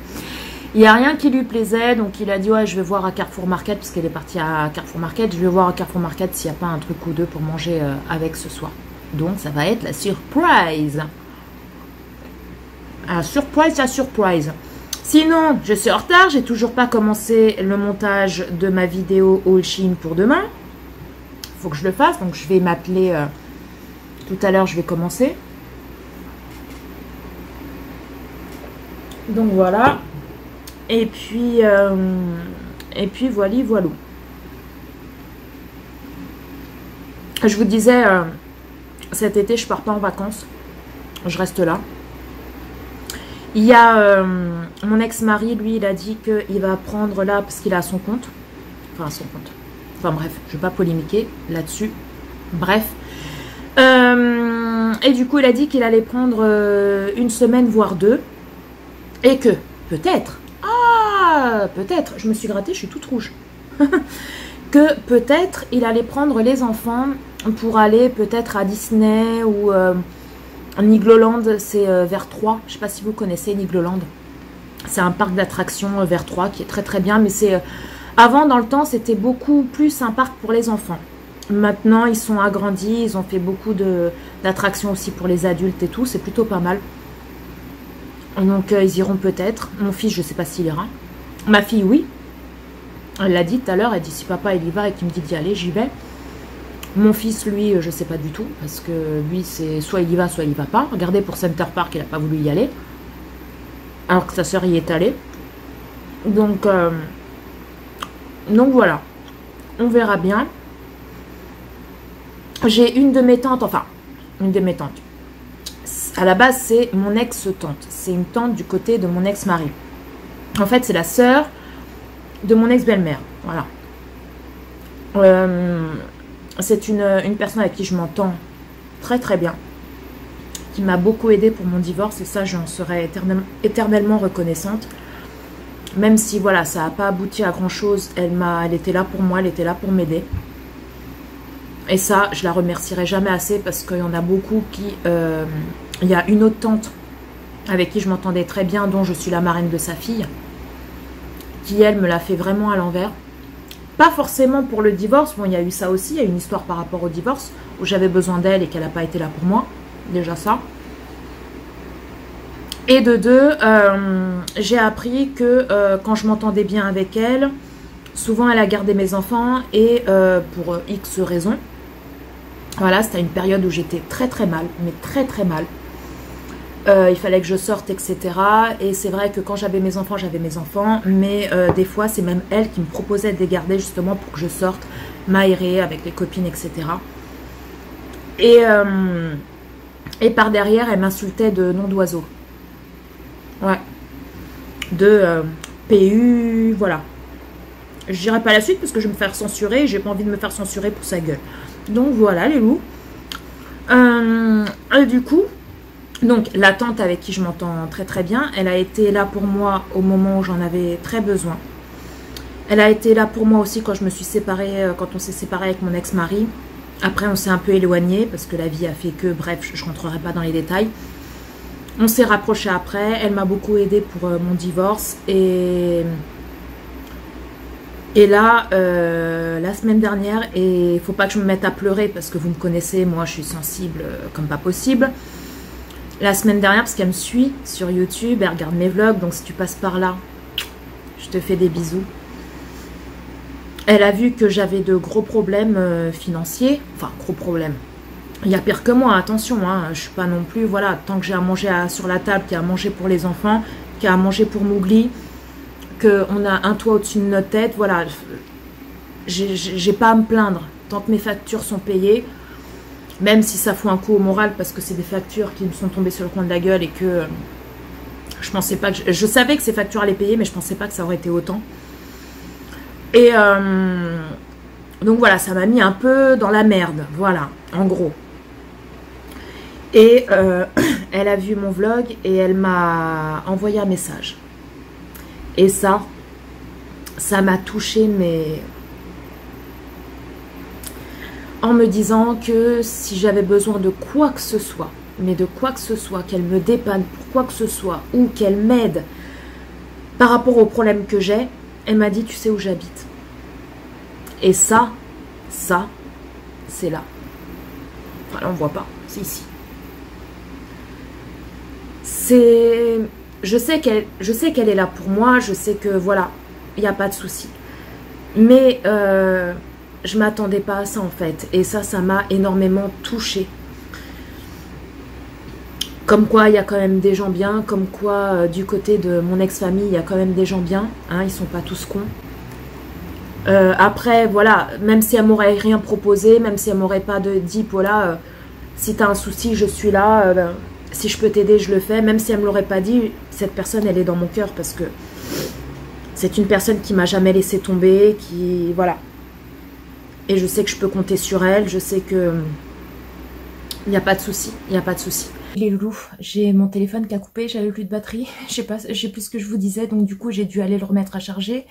Il n'y a rien qui lui plaisait, donc il a dit ouais, je vais voir à Carrefour Market, parce qu'elle est partie à Carrefour Market, je vais voir à Carrefour Market s'il n'y a pas un truc ou deux pour manger avec ce soir. Donc ça va être la surprise. La surprise. Sinon, je suis en retard, j'ai toujours pas commencé le montage de ma vidéo Haul Shein pour demain. Il faut que je le fasse, donc je vais m'appeler... Tout à l'heure, je vais commencer. Donc voilà. Et puis voilà. Je vous disais, cet été, je pars pas en vacances. Je reste là. Il y a mon ex-mari, lui, il a dit qu'il va prendre là, parce qu'il a son compte. Enfin, son compte. Enfin bref, je ne vais pas polémiquer là-dessus. Bref. Et du coup il a dit qu'il allait prendre une semaine voire deux et que peut-être je me suis grattée, je suis toute rouge que peut-être il allait prendre les enfants pour aller peut-être à Disney ou Nigloland, c'est vers 3, je sais pas si vous connaissez Nigloland, c'est un parc d'attractions vers 3 qui est très très bien, mais c'est avant dans le temps c'était beaucoup plus un parc pour les enfants. Maintenant, ils sont agrandis, ils ont fait beaucoup d'attractions aussi pour les adultes et tout, c'est plutôt pas mal. Donc, ils iront peut-être. Mon fils, je sais pas s'il ira. Ma fille, oui. Elle l'a dit tout à l'heure, elle dit si papa il y va et qu'il me dit d'y aller, j'y vais. Mon fils, lui, je sais pas du tout, parce que lui, c'est soit il y va, soit il y va pas. Regardez, pour Center Park, il n'a pas voulu y aller, alors que sa soeur y est allée. Donc voilà, on verra bien. J'ai une de mes tantes, à la base c'est mon ex-tante, c'est une tante du côté de mon ex-mari. En fait c'est la sœur de mon ex-belle-mère, voilà. C'est une personne avec qui je m'entends très très bien, qui m'a beaucoup aidée pour mon divorce et ça j'en serai éternellement reconnaissante. Même si voilà, ça n'a pas abouti à grand chose, elle était là pour moi, elle était là pour m'aider. Et ça, je la remercierai jamais assez parce qu'il y en a beaucoup qui... il y a une autre tante avec qui je m'entendais très bien, dont je suis la marraine de sa fille, qui elle me l'a fait vraiment à l'envers. Pas forcément pour le divorce, bon il y a eu ça aussi, il y a une histoire par rapport au divorce, où j'avais besoin d'elle et qu'elle n'a pas été là pour moi, déjà ça. Et de deux, j'ai appris que quand je m'entendais bien avec elle, souvent elle a gardé mes enfants et pour X raisons. Voilà, c'était une période où j'étais très très mal, mais très très mal. Il fallait que je sorte, etc. Et c'est vrai que quand j'avais mes enfants, mais des fois c'est même elle qui me proposait de les garder justement pour que je sorte, m'aérer avec les copines, etc. Et par derrière, elle m'insultait de nom d'oiseau. Ouais. De PU, voilà. Je dirai pas la suite parce que je vais me faire censurer et j'ai pas envie de me faire censurer pour sa gueule. Donc voilà les loups. Et du coup, donc la tante avec qui je m'entends très très bien, elle a été là pour moi au moment où j'en avais très besoin. Elle a été là pour moi aussi quand je me suis séparée, quand on s'est séparé avec mon ex-mari. Après on s'est un peu éloigné parce que la vie a fait que, bref, je rentrerai pas dans les détails. On s'est rapproché après, elle m'a beaucoup aidée pour mon divorce et là, la semaine dernière, et il faut pas que je me mette à pleurer parce que vous me connaissez, moi je suis sensible comme pas possible. la semaine dernière, parce qu'elle me suit sur YouTube, elle regarde mes vlogs, donc si tu passes par là, je te fais des bisous. Elle a vu que j'avais de gros problèmes financiers, enfin gros problèmes. Il y a pire que moi, attention, hein, je suis pas non plus, voilà, tant que j'ai à manger sur la table, qu'il y a à manger pour les enfants, qu'il y a à manger pour Mowgli, qu'on a un toit au-dessus de notre tête, voilà, j'ai pas à me plaindre. Tant que mes factures sont payées, même si ça fout un coup au moral, parce que c'est des factures qui me sont tombées sur le coin de la gueule et que je pensais pas que... Je savais que ces factures allaient payer, mais je pensais pas que ça aurait été autant. Et donc voilà, ça m'a mis un peu dans la merde, voilà, en gros. Et elle a vu mon vlog et elle m'a envoyé un message. Et ça m'a touchée, mais en me disant que si j'avais besoin de quoi que ce soit, mais de quoi que ce soit, qu'elle me dépanne pour quoi que ce soit, ou qu'elle m'aide par rapport aux problèmes que j'ai, elle m'a dit, tu sais où j'habite. Et ça, c'est là. Enfin, là, on ne voit pas, c'est ici. Je sais qu'elle est là pour moi, je sais que, voilà, il n'y a pas de souci. Mais je m'attendais pas à ça en fait. Et ça m'a énormément touchée. Comme quoi, il y a quand même des gens bien. Comme quoi, du côté de mon ex-famille, il y a quand même des gens bien. Hein, ils sont pas tous cons. Après, voilà, même si elle m'aurait rien proposé, même si elle m'aurait pas dit, voilà, si tu as un souci, je suis là. Si je peux t'aider, je le fais. Même si elle me l'aurait pas dit, cette personne, elle est dans mon cœur parce que c'est une personne qui m'a jamais laissé tomber, qui, voilà. Et je sais que je peux compter sur elle, je sais que il n'y a pas de souci, il n'y a pas de souci. Les loulous, j'ai mon téléphone qui a coupé, j'avais plus de batterie, je sais plus ce que je vous disais, donc du coup j'ai dû aller le remettre à charger.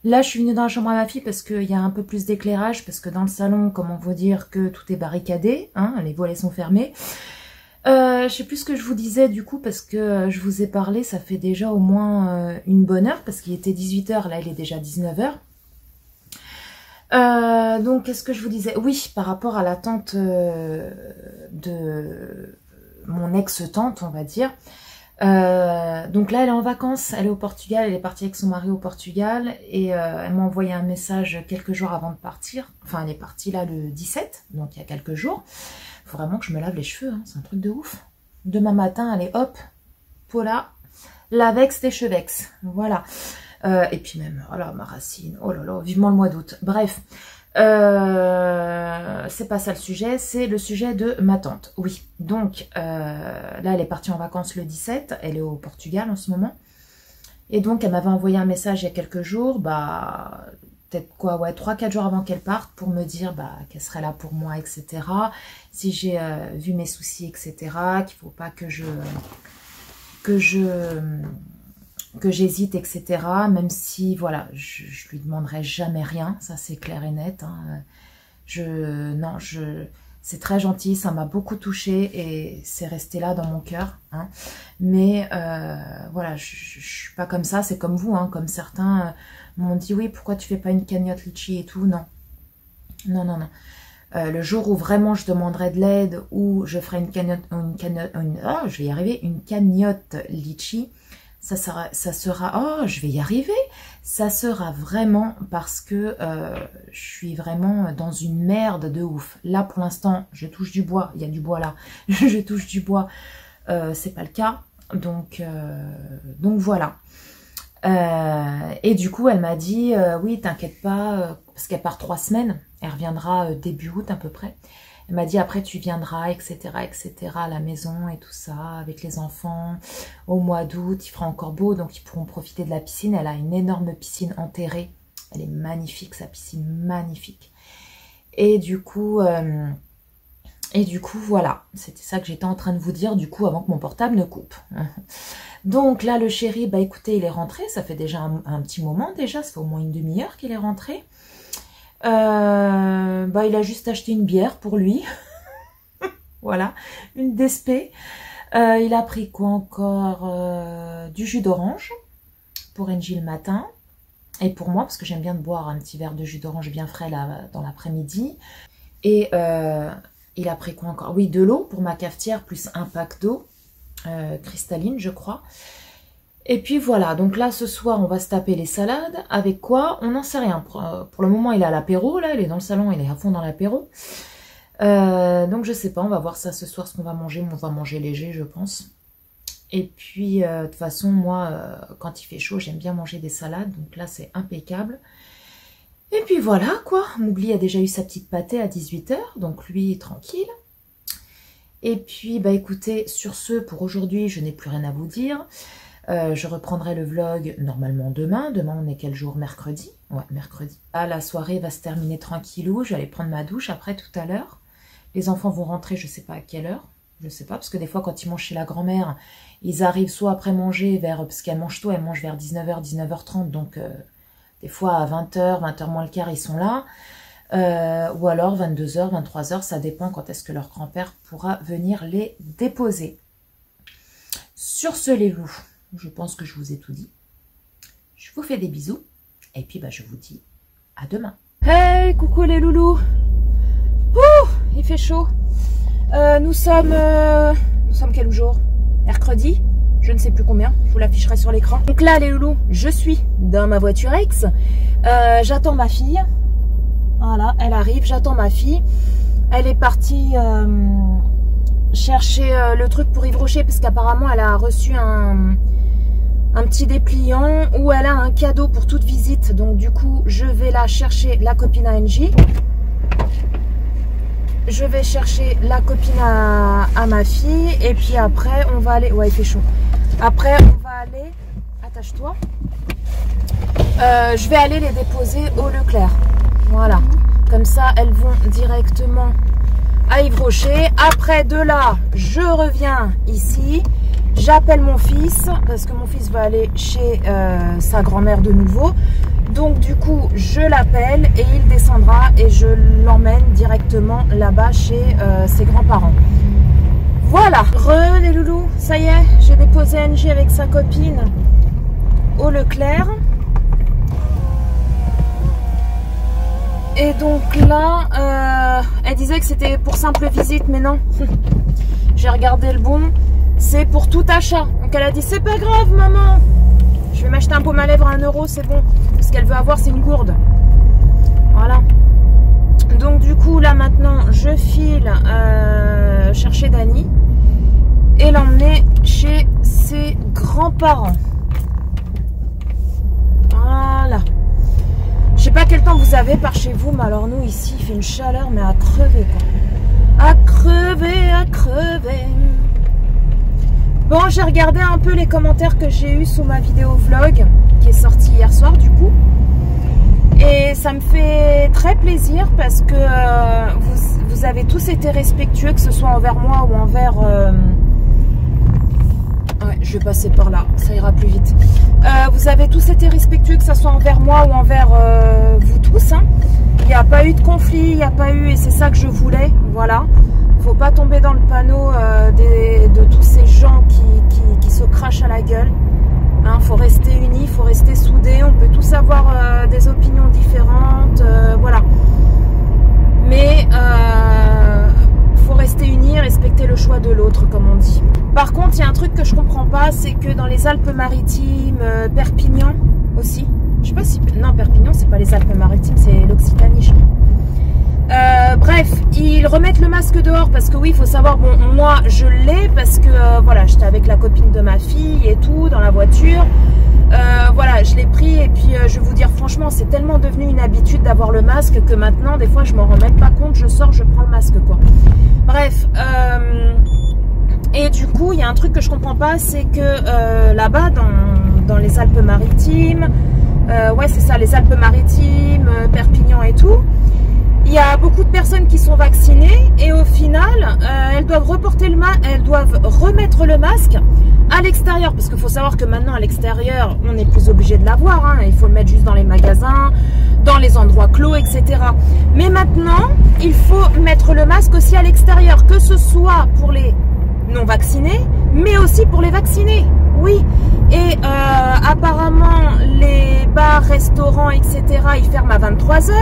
Là je suis venue dans la chambre à ma fille parce qu'il y a un peu plus d'éclairage, parce que dans le salon, comment vous dire que tout est barricadé, hein, les volets sont fermés. Je sais plus ce que je vous disais du coup, parce que je vous ai parlé, ça fait déjà au moins une bonne heure, parce qu'il était 18 h, là il est déjà 19 h. Donc, qu'est-ce que je vous disais? Oui, par rapport à la tante de mon ex-tante, on va dire. Donc là, elle est en vacances, elle est au Portugal, elle est partie avec son mari au Portugal. Et elle m'a envoyé un message quelques jours avant de partir. Enfin, elle est partie là le 17, donc il y a quelques jours. Il faut vraiment que je me lave les cheveux, hein, c'est un truc de ouf. Demain matin, allez hop, Paula, lavex tes chevex, voilà. Et puis même, oh là, ma racine, oh là là, vivement le mois d'août. Bref, c'est pas ça le sujet, c'est le sujet de ma tante. Oui, donc là, elle est partie en vacances le 17, elle est au Portugal en ce moment. Et donc, elle m'avait envoyé un message il y a quelques jours, bah, peut-être quoi, ouais, 3-4 jours avant qu'elle parte, pour me dire bah, qu'elle serait là pour moi, etc. Si j'ai vu mes soucis, etc., qu'il faut pas que j'hésite, etc. Même si, voilà, je lui demanderai jamais rien, ça c'est clair et net. Hein. C'est très gentil, ça m'a beaucoup touchée et c'est resté là dans mon cœur. Hein. Mais voilà, je suis pas comme ça, c'est comme vous, hein, comme certains m'ont dit, oui, pourquoi tu fais pas une cagnotte litchi et tout? Non, non, non, non. Le jour où vraiment je demanderai de l'aide, ou je ferai une cagnotte, je vais y arriver, une cagnotte litchi, ça sera, oh, je vais y arriver, ça sera vraiment parce que je suis vraiment dans une merde de ouf. Là, pour l'instant, je touche du bois, il y a du bois là, je touche du bois, c'est pas le cas, donc voilà. Et du coup, elle m'a dit, oui, t'inquiète pas, parce qu'elle part 3 semaines, elle reviendra début août à peu près. Elle m'a dit, après tu viendras, etc., à la maison et tout ça, avec les enfants, au mois d'août, il fera encore beau, donc ils pourront profiter de la piscine. Elle a une énorme piscine enterrée, elle est magnifique, sa piscine, magnifique. Et du coup, voilà, c'était ça que j'étais en train de vous dire, du coup, avant que mon portable ne coupe. Donc là, le chéri, bah écoutez, il est rentré, ça fait déjà un petit moment déjà, ça fait au moins une demi-heure qu'il est rentré. Bah il a juste acheté une bière pour lui. Voilà, une DSP. Il a pris quoi encore? Du jus d'orange pour Angie le matin. Et pour moi, parce que j'aime bien boire un petit verre de jus d'orange bien frais là, dans l'après-midi. Et il a pris quoi encore? Oui, de l'eau pour ma cafetière, plus un pack d'eau. cristalline, je crois. Et puis voilà, donc là ce soir on va se taper les salades. Avec quoi? On n'en sait rien. Pour le moment il est à l'apéro, là, il est dans le salon, il est à fond dans l'apéro. Donc je sais pas, on va voir ça ce soir, ce qu'on va manger. On va manger léger, je pense. Et puis de toute façon, moi, quand il fait chaud, j'aime bien manger des salades. Donc là c'est impeccable. Et puis voilà quoi, Mowgli a déjà eu sa petite pâtée à 18 h, donc lui tranquille. Et puis bah écoutez, sur ce, pour aujourd'hui, je n'ai plus rien à vous dire. Je reprendrai le vlog normalement demain. Demain, on est quel jour? Mercredi. Ouais, mercredi. Là, la soirée va se terminer tranquillou. Je vais aller prendre ma douche après tout à l'heure. Les enfants vont rentrer, je sais pas à quelle heure. Je sais pas, parce que des fois, quand ils mangent chez la grand-mère, ils arrivent soit après manger vers... Parce qu'elle mange tôt, elle mange vers 19 h, 19 h 30. Donc, des fois, à 20 h, 20 h moins le quart, ils sont là. Ou alors 22 h, 23 h, ça dépend quand est-ce que leur grand-père pourra venir les déposer. Sur ce, les loups, je pense que je vous ai tout dit. Je vous fais des bisous. Et puis, bah, je vous dis à demain. Hey, coucou les loulous. Ouh, il fait chaud. Nous sommes quel jour? Mercredi, je ne sais plus combien. Je vous l'afficherai sur l'écran. Donc là, les loulous, je suis dans ma voiture X. J'attends ma fille. Voilà, elle arrive. J'attends ma fille. Elle est partie... chercher le truc pour Yves Rocher parce qu'apparemment elle a reçu un petit dépliant où elle a un cadeau pour toute visite. Donc du coup je vais la chercher, la copine à NJ. Je vais chercher la copine à ma fille et puis après on va aller... Ouais, il fait chaud. Après on va aller... Attache-toi. Je vais aller les déposer au Leclerc. Voilà. Comme ça elles vont directement à Yves Rocher. Après de là, je reviens ici. J'appelle mon fils parce que mon fils va aller chez sa grand-mère de nouveau. Donc du coup, je l'appelle et il descendra et je l'emmène directement là-bas chez ses grands-parents. Voilà. Re les loulous, ça y est, j'ai déposé NJ avec sa copine au Leclerc. Et donc là, elle disait que c'était pour simple visite, mais non. J'ai regardé le bon, c'est pour tout achat. Donc elle a dit, c'est pas grave maman, je vais m'acheter un baume à lèvres à 1 €, c'est bon. Ce qu'elle veut avoir, c'est une gourde. Voilà. Donc du coup, là maintenant, je file chercher Dani et l'emmener chez ses grands-parents. Voilà. Je sais pas quel temps vous avez par chez vous, mais alors nous ici il fait une chaleur mais à crever quoi. À crever, à crever. Bon, j'ai regardé un peu les commentaires que j'ai eu sous ma vidéo vlog qui est sortie hier soir du coup. Et ça me fait très plaisir parce que vous avez tous été respectueux, que ce soit envers moi ou envers... Ouais, je vais passer par là, ça ira plus vite. Vous avez tous été respectueux, que ce soit envers moi ou envers vous tous. Hein. Il n'y a pas eu de conflit, il n'y a pas eu... Et c'est ça que je voulais, voilà. Faut pas tomber dans le panneau de tous ces gens qui se crachent à la gueule. Hein, faut rester unis, faut rester soudés. On peut tous avoir des opinions différentes, voilà. Mais faut rester unis et respecter le choix de l'autre, comme on dit. Par contre, il y a un truc que je comprends pas, c'est que dans les Alpes-Maritimes, Perpignan aussi. Je sais pas si... Non, Perpignan, c'est pas les Alpes-Maritimes, c'est l'Occitanie, je crois. Bref, ils remettent le masque dehors parce que oui, il faut savoir, bon, moi je l'ai parce que voilà, j'étais avec la copine de ma fille et tout dans la voiture. Voilà, je l'ai pris et puis je vais vous dire franchement, c'est tellement devenu une habitude d'avoir le masque que maintenant, des fois, je m'en rends même pas compte. Je sors, je prends le masque quoi. Bref, et du coup, il y a un truc que je comprends pas, c'est que là-bas, dans les Alpes-Maritimes, ouais, c'est ça, les Alpes-Maritimes, Perpignan et tout. Il y a beaucoup de personnes qui sont vaccinées et au final, elles doivent remettre le masque à l'extérieur. Parce qu'il faut savoir que maintenant, à l'extérieur, on n'est plus obligé de l'avoir. Hein, il faut le mettre juste dans les magasins, dans les endroits clos, etc. Mais maintenant, il faut mettre le masque aussi à l'extérieur, que ce soit pour les non vaccinés, mais aussi pour les vaccinés. Oui. Et apparemment, les bars, restaurants, etc., ils ferment à 23 h.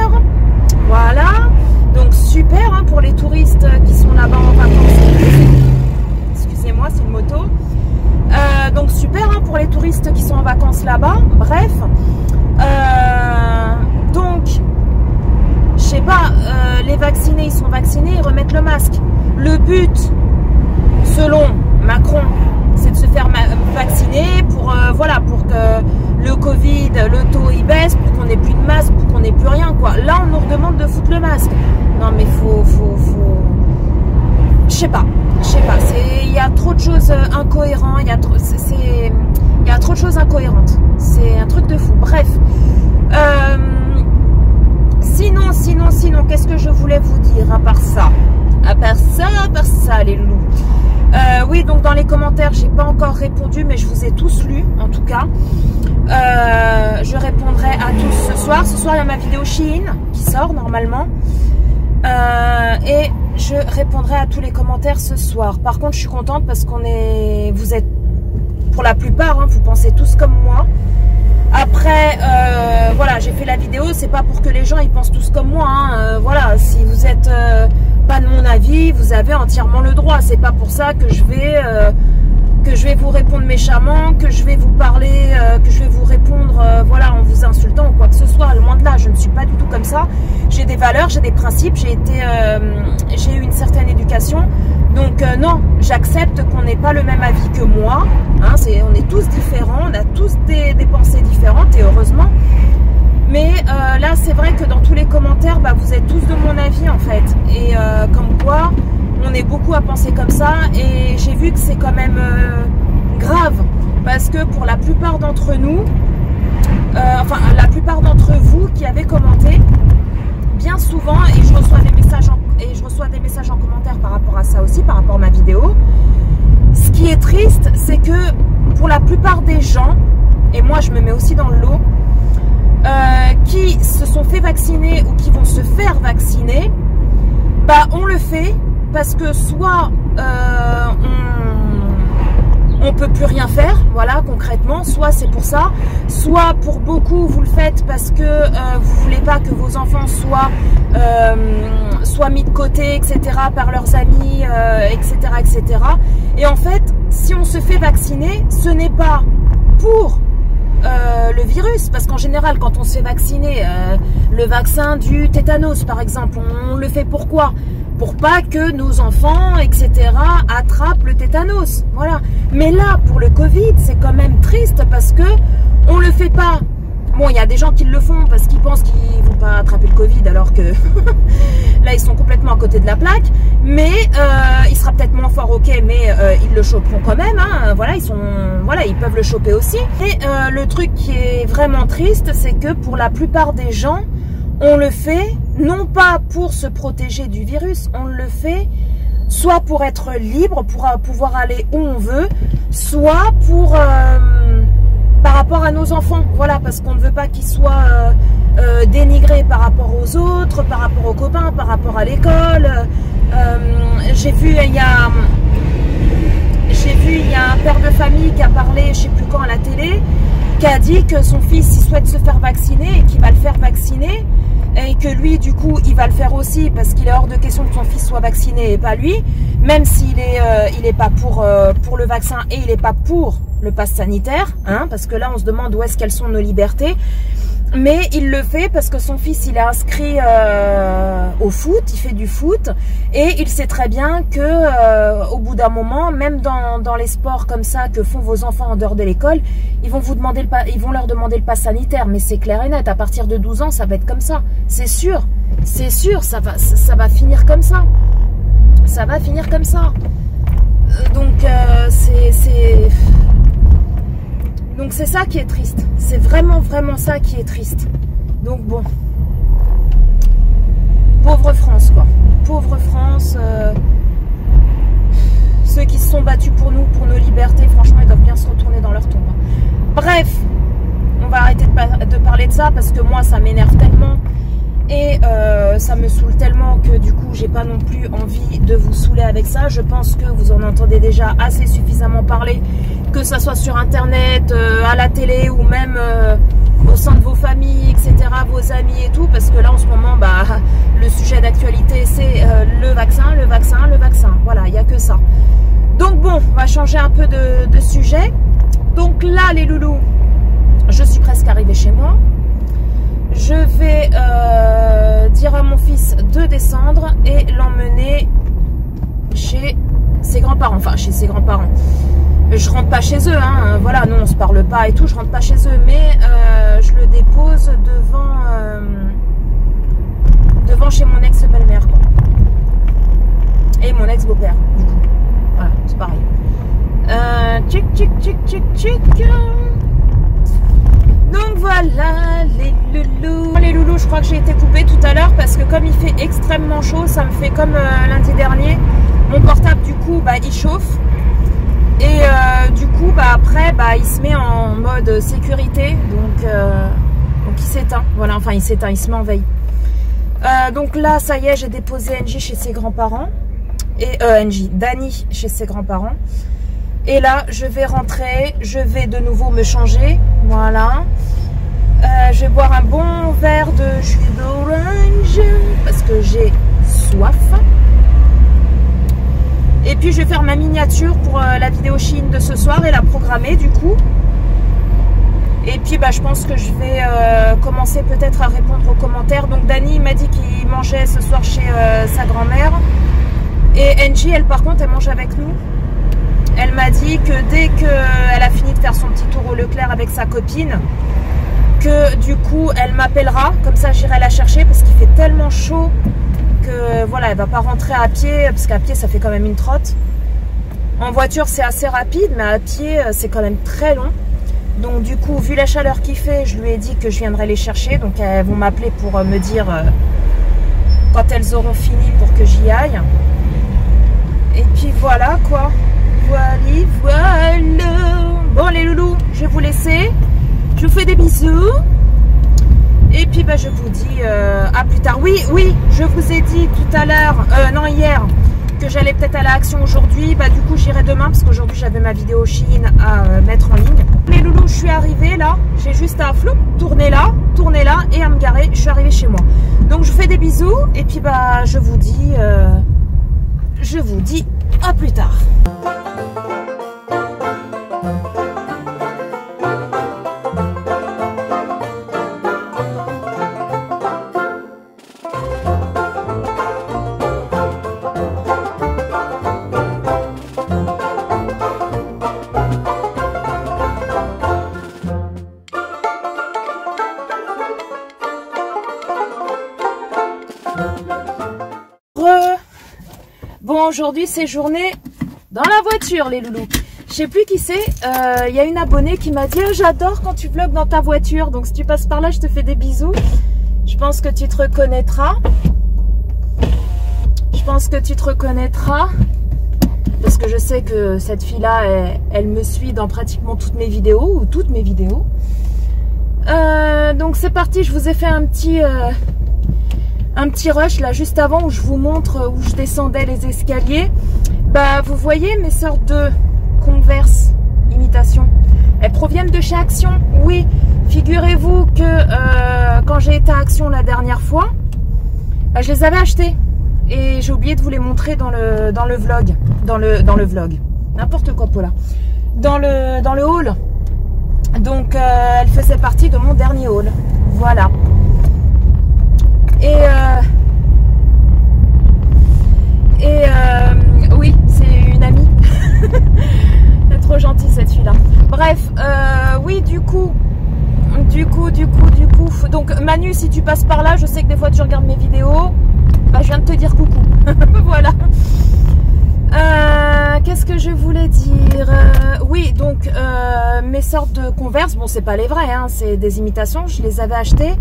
Voilà, donc super hein, pour les touristes qui sont là-bas en vacances. Excusez-moi, c'est une moto. vacances là-bas. Bref, donc, je sais pas, les vaccinés, ils sont vaccinés, ils remettent le masque. Le but, selon Macron, c'est de se faire vacciner pour, voilà, pour que le Covid, le taux il baisse, pour qu'on n'ait plus de masque, pour qu'on n'ait plus rien, quoi. Là, on nous redemande de foutre le masque. Non, mais faut... Je sais pas. Il y a trop de choses incohérentes, il y a trop de choses incohérentes. C'est un truc de fou. Bref. Sinon, qu'est-ce que je voulais vous dire à part ça? À part ça, les loulous. Oui, donc dans les commentaires, j'ai pas encore répondu, mais je vous ai tous lus, en tout cas. Je répondrai à tous ce soir. Ce soir, il y a ma vidéo Shein qui sort normalement. Et je répondrai à tous les commentaires ce soir. Par contre, je suis contente parce vous êtes, pour la plupart, hein, vous pensez tous comme moi. Après, voilà, j'ai fait la vidéo, c'est pas pour que les gens ils pensent tous comme moi. Hein, voilà, si vous êtes pas de mon avis, vous avez entièrement le droit. C'est pas pour ça que je vais vous répondre méchamment, que je vais vous parler, que je vais vous répondre, voilà, en vous insultant ou quoi que ce soit. Loin de là, je ne suis pas du tout comme ça. J'ai des valeurs, j'ai des principes, j'ai eu une certaine éducation. Donc non, j'accepte qu'on n'ait pas le même avis que moi. Hein, on est tous différents, on a tous des pensées différentes et heureusement. Mais là, c'est vrai que dans tous les commentaires, bah, vous êtes tous de mon avis en fait. Et comme quoi, on est beaucoup à penser comme ça. Et j'ai vu que c'est quand même grave. Parce que pour la plupart d'entre nous, enfin la plupart d'entre vous qui avez commenté, bien souvent, et je reçois des messages en commentaire par rapport à ça aussi, par rapport à ma vidéo. Ce qui est triste, c'est que pour la plupart des gens, et moi je me mets aussi dans le lot, qui se sont fait vacciner ou qui vont se faire vacciner, bah on le fait parce que soit on peut plus rien faire, voilà, concrètement, soit c'est pour ça, soit pour beaucoup vous le faites parce que vous voulez pas que vos enfants soient mis de côté, etc., par leurs amis, etc., etc. Et en fait, si on se fait vacciner, ce n'est pas pour le virus, parce qu'en général, quand on se fait vacciner, le vaccin du tétanos, par exemple, on le fait pourquoi? Pour pas que nos enfants, etc., attrapent le tétanos. Voilà. Mais là, pour le Covid, c'est quand même triste parce que on le fait pas. Bon, il y a des gens qui le font parce qu'ils pensent qu'ils vont pas attraper le Covid, alors que là, ils sont complètement à côté de la plaque. Mais il sera peut-être moins fort, ok, mais ils le choperont quand même. Hein. Voilà, ils peuvent le choper aussi. Et le truc qui est vraiment triste, c'est que pour la plupart des gens, on le fait non pas pour se protéger du virus, on le fait soit pour être libre, pour pouvoir aller où on veut, soit pour par rapport à nos enfants. Voilà, parce qu'on ne veut pas qu'ils soient dénigrés par rapport aux autres, par rapport aux copains, par rapport à l'école. J'ai vu il y a un père de famille qui a parlé, je sais plus quand, à la télé, qui a dit que son fils il souhaite se faire vacciner et qu'il va le faire vacciner et que lui du coup il va le faire aussi parce qu'il est hors de question que son fils soit vacciné et pas lui, même s'il est pas pour le vaccin et il est pas pour le pass sanitaire, hein, parce que là on se demande où est-ce qu'elles sont nos libertés. Mais il le fait parce que son fils il est inscrit au foot, il fait du foot et il sait très bien que au bout d'un moment, même dans les sports comme ça que font vos enfants en dehors de l'école, ils vont leur demander le pass sanitaire. Mais c'est clair et net, à partir de 12 ans ça va être comme ça, c'est sûr, ça va finir comme ça, ça va finir comme ça. Donc c'est ça qui est triste, c'est vraiment ça qui est triste. Donc bon, pauvre France quoi, pauvre France, ceux qui se sont battus pour nous, pour nos libertés, franchement ils doivent bien se retourner dans leur tombe. Bref, on va arrêter de parler de ça parce que moi ça m'énerve tellement et ça me saoule tellement que du coup j'ai pas non plus envie de vous saouler avec ça. Je pense que vous en entendez déjà assez suffisamment parler, que ça soit sur internet, à la télé ou même au sein de vos familles, etc., vos amis et tout, parce que là en ce moment bah, le sujet d'actualité c'est le vaccin, voilà, il n'y a que ça. Donc bon, on va changer un peu de sujet. Donc là les loulous, Je suis presque arrivée chez moi. Je vais dire à mon fils de descendre et l'emmener chez ses grands-parents. Enfin, chez ses grands-parents. Je rentre pas chez eux, hein. Voilà, nous on se parle pas et tout, je rentre pas chez eux, mais je le dépose devant chez mon ex-belle-mère, quoi. Et mon ex-beau-père, du coup. Voilà, c'est pareil. Tchic, tchic, tchic, tchic, tchic. Donc voilà, les loulous. Les loulous, je crois que j'ai été coupée tout à l'heure parce que comme il fait extrêmement chaud, ça me fait comme lundi dernier. Mon portable, du coup, bah, il chauffe. Et du coup, bah, après, bah, il se met en mode sécurité. Donc il s'éteint. Voilà, enfin, il s'éteint, il se met en veille. Donc là, ça y est, j'ai déposé NJ chez ses grands-parents. Et Dani chez ses grands-parents. Et là, je vais rentrer, je vais de nouveau me changer, voilà. Je vais boire un bon verre de jus d'orange parce que j'ai soif. Et puis, je vais faire ma miniature pour la vidéo Shein de ce soir et la programmer du coup. Et puis, bah, je pense que je vais commencer peut-être à répondre aux commentaires. Donc, Dani m'a dit qu'il mangeait ce soir chez sa grand-mère. Et Angie, elle, par contre, elle mange avec nous. Elle m'a dit que dès qu'elle a fini de faire son petit tour au Leclerc avec sa copine, que du coup elle m'appellera, comme ça j'irai la chercher parce qu'il fait tellement chaud que voilà, elle va pas rentrer à pied, parce qu'à pied ça fait quand même une trotte. En voiture c'est assez rapide, mais à pied c'est quand même très long. Donc du coup, vu la chaleur qu'il fait, je lui ai dit que je viendrai les chercher, donc elles vont m'appeler pour me dire quand elles auront fini pour que j'y aille. Et puis voilà quoi. Voilà. Bon les loulous, je vais vous laisser. Je vous fais des bisous. Et puis bah, je vous dis à plus tard. Oui, je vous ai dit tout à l'heure, non hier, que j'allais peut-être à l'action aujourd'hui. Bah du coup j'irai demain parce qu'aujourd'hui j'avais ma vidéo Shein à mettre en ligne. Les loulous, je suis arrivée là. J'ai juste à tourner là et à me garer. Je suis arrivée chez moi. Donc je vous fais des bisous. Et puis bah je vous dis à plus tard. Bon, aujourd'hui c'est journée dans la voiture les loulous. Je sais plus qui c'est, y a une abonnée qui m'a dit oh, j'adore quand tu vlogs dans ta voiture. Donc si tu passes par là, je te fais des bisous. Je pense que tu te reconnaîtras. Parce que je sais que cette fille-là, elle me suit dans pratiquement toutes mes vidéos, ou toutes mes vidéos. Donc c'est parti, je vous ai fait un petit rush là juste avant où je vous montre où je descendais les escaliers. Bah vous voyez mes sortes de Converse imitation, elles proviennent de chez Action. Oui, figurez-vous que quand j'ai été à Action la dernière fois, bah, je les avais achetées et j'ai oublié de vous les montrer dans le vlog, dans le vlog, n'importe quoi Paula, dans le haul. Donc elle faisait partie de mon dernier haul, voilà. Oui, c'est une amie. Elle est trop gentille cette fille-là. Bref, oui, du coup. Donc Manu, si tu passes par là, je sais que des fois tu regardes mes vidéos. Bah, je viens de te dire coucou. Voilà. Qu'est-ce que je voulais dire? Oui, donc mes sortes de Converse, bon, c'est pas les vrais, hein, c'est des imitations. Je les avais achetées.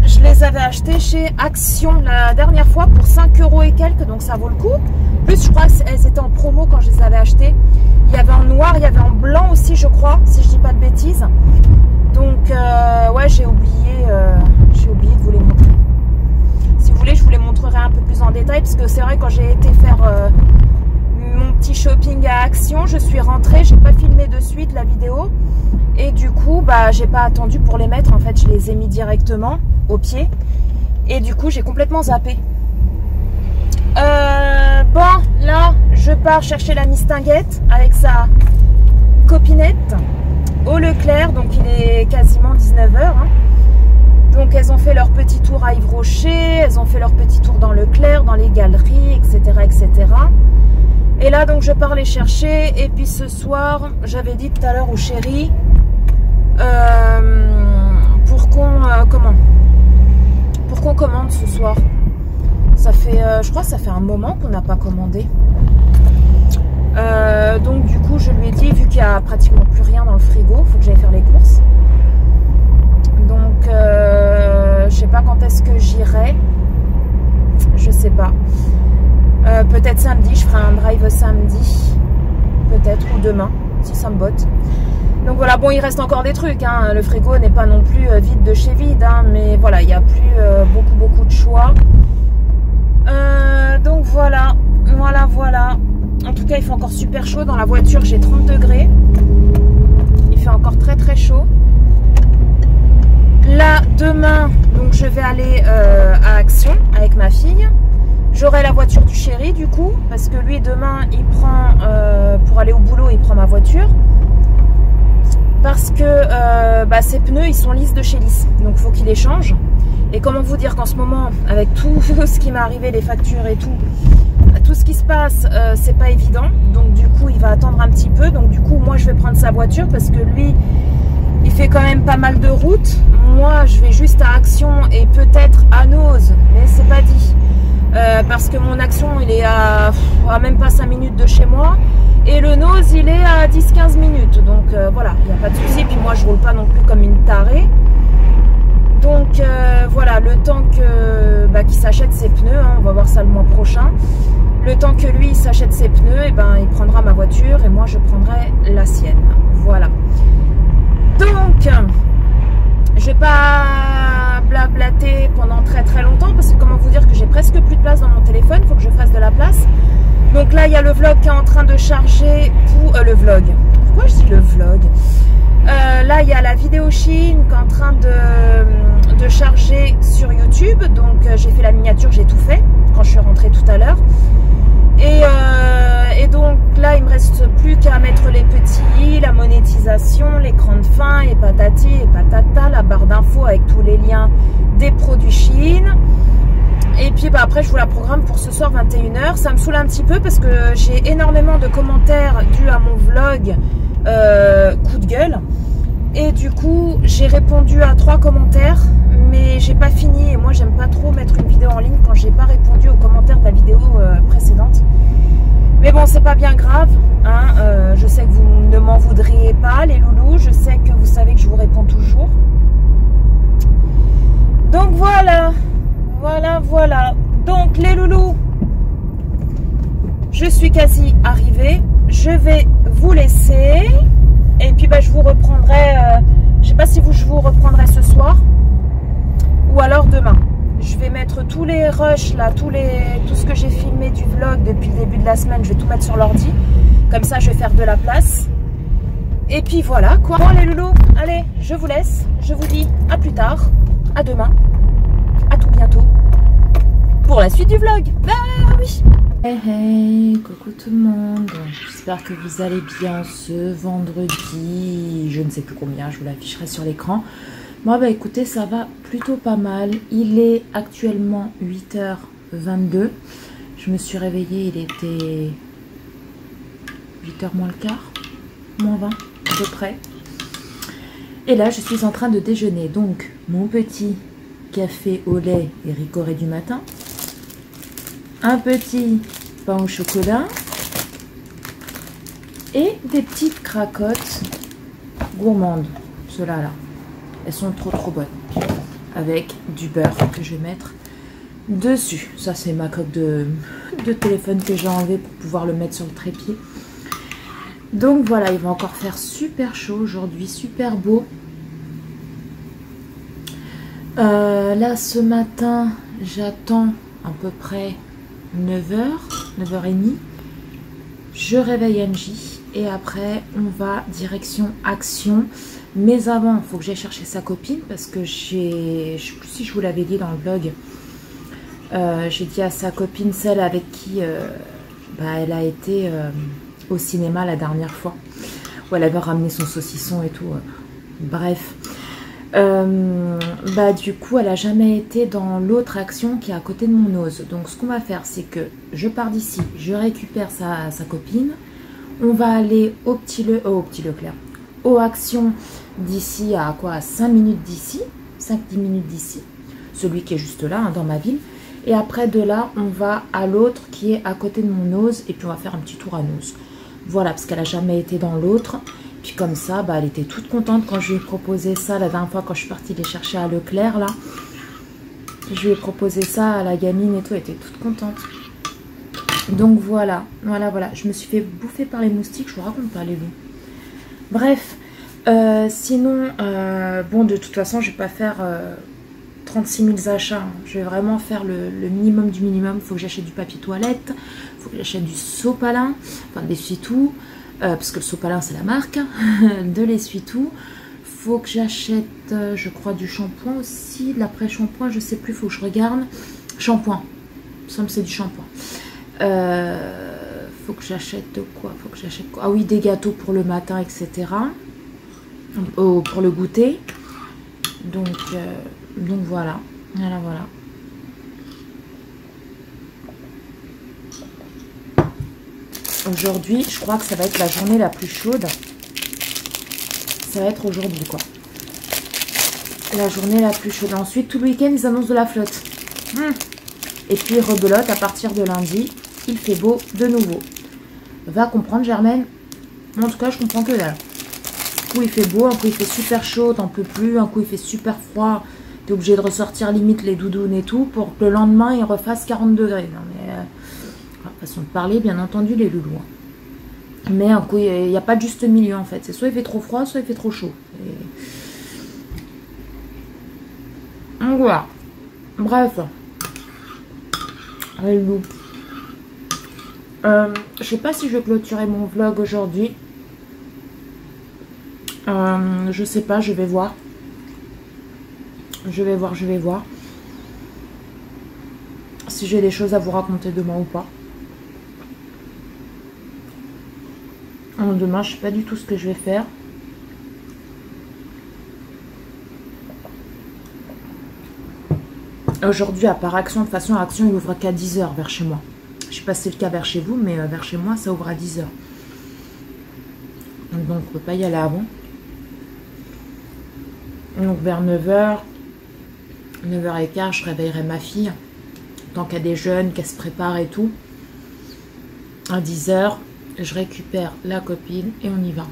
Je les avais achetées chez Action la dernière fois pour 5 € et quelques, donc ça vaut le coup. Plus, je crois qu'elles étaient en promo quand je les avais achetées. Il y avait en noir, il y avait en blanc aussi, je crois, si je dis pas de bêtises. Donc, ouais, j'ai oublié de vous les montrer. Si vous voulez, je vous les montrerai un peu plus en détail, parce que c'est vrai, quand j'ai été faire mon petit shopping à Action, je suis rentrée, j'ai pas filmé de suite la vidéo. Et du coup, bah, j'ai pas attendu pour les mettre. En fait, je les ai mis directement au pied. Et du coup, j'ai complètement zappé. Bon, là, je pars chercher la mistinguette avec sa copinette. au Leclerc, donc il est quasiment 19 h. Hein. Donc elles ont fait leur petit tour à Yves Rocher, elles ont fait leur petit tour dans Leclerc, dans les galeries, etc. etc. Et là donc je pars les chercher. Et puis ce soir, j'avais dit tout à l'heure au chéri pour qu'on commande ce soir. Ça fait, je crois que ça fait un moment qu'on n'a pas commandé. Donc du coup je lui ai dit, vu qu'il n'y a pratiquement plus rien dans le frigo, il faut que j'aille faire les courses. Donc je sais pas quand est-ce que j'irai. Je sais pas. Peut-être samedi, je ferai un drive samedi. Peut-être, ou demain, si ça me botte. Donc voilà, bon il reste encore des trucs, hein. Le frigo n'est pas non plus vide de chez vide, hein, mais voilà, il n'y a plus beaucoup de choix. Donc voilà. En tout cas il fait encore super chaud dans la voiture, j'ai 30 degrés. Il fait encore très chaud. Là demain, donc je vais aller à Action avec ma fille. J'aurai la voiture du chéri du coup, parce que lui demain il prend, pour aller au boulot, il prend ma voiture. Parce que ses pneus ils sont lisses de chez Lisse, donc il faut qu'il les change. Et comment vous dire qu'en ce moment, avec tout ce qui m'est arrivé, les factures et tout ce qui se passe, c'est pas évident. Donc du coup il va attendre un petit peu. Donc du coup moi je vais prendre sa voiture parce que lui il fait quand même pas mal de route. Moi je vais juste à Action et peut-être à Noz, mais c'est pas dit. Parce que mon Action il est à même pas 5 minutes de chez moi. Et le Noz il est à 10-15 minutes. Donc voilà, il n'y a pas de souci. Puis moi je roule pas non plus comme une tarée. Donc voilà, le temps que qu'il s'achète ses pneus, hein, on va voir ça le mois prochain. Le temps que lui s'achète ses pneus, et il prendra ma voiture et moi je prendrai la sienne. Voilà. Donc je vais pas blablater pendant très longtemps parce que comment vous dire que j'ai presque plus de place dans mon téléphone, il faut que je fasse de la place. Donc là il y a le vlog qui est en train de charger pour le vlog. Pourquoi je dis le vlog? Là il y a la vidéo Chine qui est en train de charger sur YouTube. Donc j'ai fait la miniature, j'ai tout fait quand je suis rentrée tout à l'heure. Et donc là il me reste plus qu'à mettre les petits i, la monétisation, l'écran de fin et patati et patata, la barre d'infos avec tous les liens des produits Chine. Et puis après je vous la programme pour ce soir 21 h. Ça me saoule un petit peu parce que j'ai énormément de commentaires dus à mon vlog coup de gueule. Et du coup j'ai répondu à 3 commentaires, mais j'ai pas fini. Et moi j'aime pas trop mettre une vidéo en ligne quand j'ai pas répondu aux commentaires de la vidéo précédente. Mais bon, c'est pas bien grave, hein. Je sais que vous ne m'en voudriez pas les loulous. Je sais que vous savez que je vous réponds toujours. Donc voilà. Donc les loulous, je suis quasi arrivée. Je vais vous laisser. Et puis je vous reprendrai, je sais pas si je vous reprendrai ce soir ou alors demain. Je vais mettre tous les rushs là, tout ce que j'ai filmé du vlog depuis le début de la semaine, je vais tout mettre sur l'ordi. Comme ça je vais faire de la place. Et puis voilà quoi. Bon les loulous, allez, je vous laisse. Je vous dis à plus tard, à demain, à tout bientôt pour la suite du vlog. Bah oui. Hey, coucou tout le monde, j'espère que vous allez bien ce vendredi, je ne sais plus combien, je vous l'afficherai sur l'écran. Moi écoutez, ça va plutôt pas mal, il est actuellement 8 h 22, je me suis réveillée, il était 8 h moins le quart, moins 20 à peu près. Et là je suis en train de déjeuner, donc mon petit café au lait et ricoré du matin. Un petit pain au chocolat et des petites cracottes gourmandes. Ceux-là, là, elles sont trop bonnes. Avec du beurre que je vais mettre dessus. Ça, c'est ma coque de téléphone que j'ai enlevé pour pouvoir le mettre sur le trépied. Donc voilà, il va encore faire super chaud aujourd'hui, super beau. Là, ce matin, j'attends à peu près 9 h, 9 h 30, je réveille Angie et après on va direction Action. Mais avant, il faut que j'aille chercher sa copine parce que je sais plus si je vous l'avais dit dans le vlog, j'ai dit à sa copine, celle avec qui elle a été au cinéma la dernière fois. Ouais, elle avait ramené son saucisson et tout. Bref. Bah du coup, elle a jamais été dans l'autre action qui est à côté de mon nose. Donc ce qu'on va faire, c'est que je pars d'ici, je récupère sa copine. On va aller au petit Leclerc, aux actions d'ici à quoi, 5 minutes d'ici, 5-10 minutes d'ici. Celui qui est juste là, hein, dans ma ville. Et après de là, on va à l'autre qui est à côté de mon nose. Et puis on va faire un petit tour à nose. Voilà, parce qu'elle n'a jamais été dans l'autre. Puis comme ça, bah, elle était toute contente quand je lui ai proposé ça. La dernière fois quand je suis partie les chercher à Leclerc, là. Je lui ai proposé ça à la gamine et tout. Elle était toute contente. Donc voilà, voilà. Je me suis fait bouffer par les moustiques. Je vous raconte pas les loups. Bref, sinon, bon, de toute façon, je vais pas faire 36 000 achats. Je vais vraiment faire le minimum du minimum. Il faut que j'achète du papier toilette. Il faut que j'achète du sopalin. Enfin, de l'essuie-tout. Parce que le sopalin, c'est la marque. De l'essuie-tout. Il faut que j'achète, je crois, du shampoing aussi. De l'après-shampoing, je sais plus. Il faut que je regarde. Shampoing. Il me semble que c'est du shampoing. Faut que j'achète de quoi? Faut que j'achète quoi? Ah oui, des gâteaux pour le matin, etc. Pour le goûter. Donc voilà. Voilà. Aujourd'hui, je crois que ça va être la journée la plus chaude. Ça va être aujourd'hui, quoi. La journée la plus chaude. Ensuite, tout le week-end, ils annoncent de la flotte. Et puis, rebelote, à partir de lundi, il fait beau de nouveau. Va comprendre, Germaine. En tout cas, je comprends que dalle. Un coup, il fait beau, un coup, il fait super chaud, t'en peux plus. Un coup, il fait super froid. T'es obligé de ressortir limite les doudounes et tout pour que le lendemain, il refasse 40 degrés. Non, mais... façon de parler, bien entendu, les loulous. Mais un coup, il n'y a pas de juste milieu, en fait. C'est soit il fait trop froid, soit il fait trop chaud. Donc voilà. Bref. Les loups. Je sais pas si je vais clôturer mon vlog aujourd'hui. Je sais pas, je vais voir. Je vais voir. Si j'ai des choses à vous raconter demain ou pas. Demain, je sais pas du tout ce que je vais faire. Aujourd'hui, à part Action, de toute façon, Action, il ouvre qu'à 10 h vers chez moi. Je sais pas si c'est le cas vers chez vous, mais vers chez moi, ça ouvre à 10 h. Donc, on ne peut pas y aller avant. Donc, vers 9 h, 9 h 15, je réveillerai ma fille. Tant qu'elle déjeune, qu'elle se prépare et tout. À 10 h, je récupère la copine et on y va.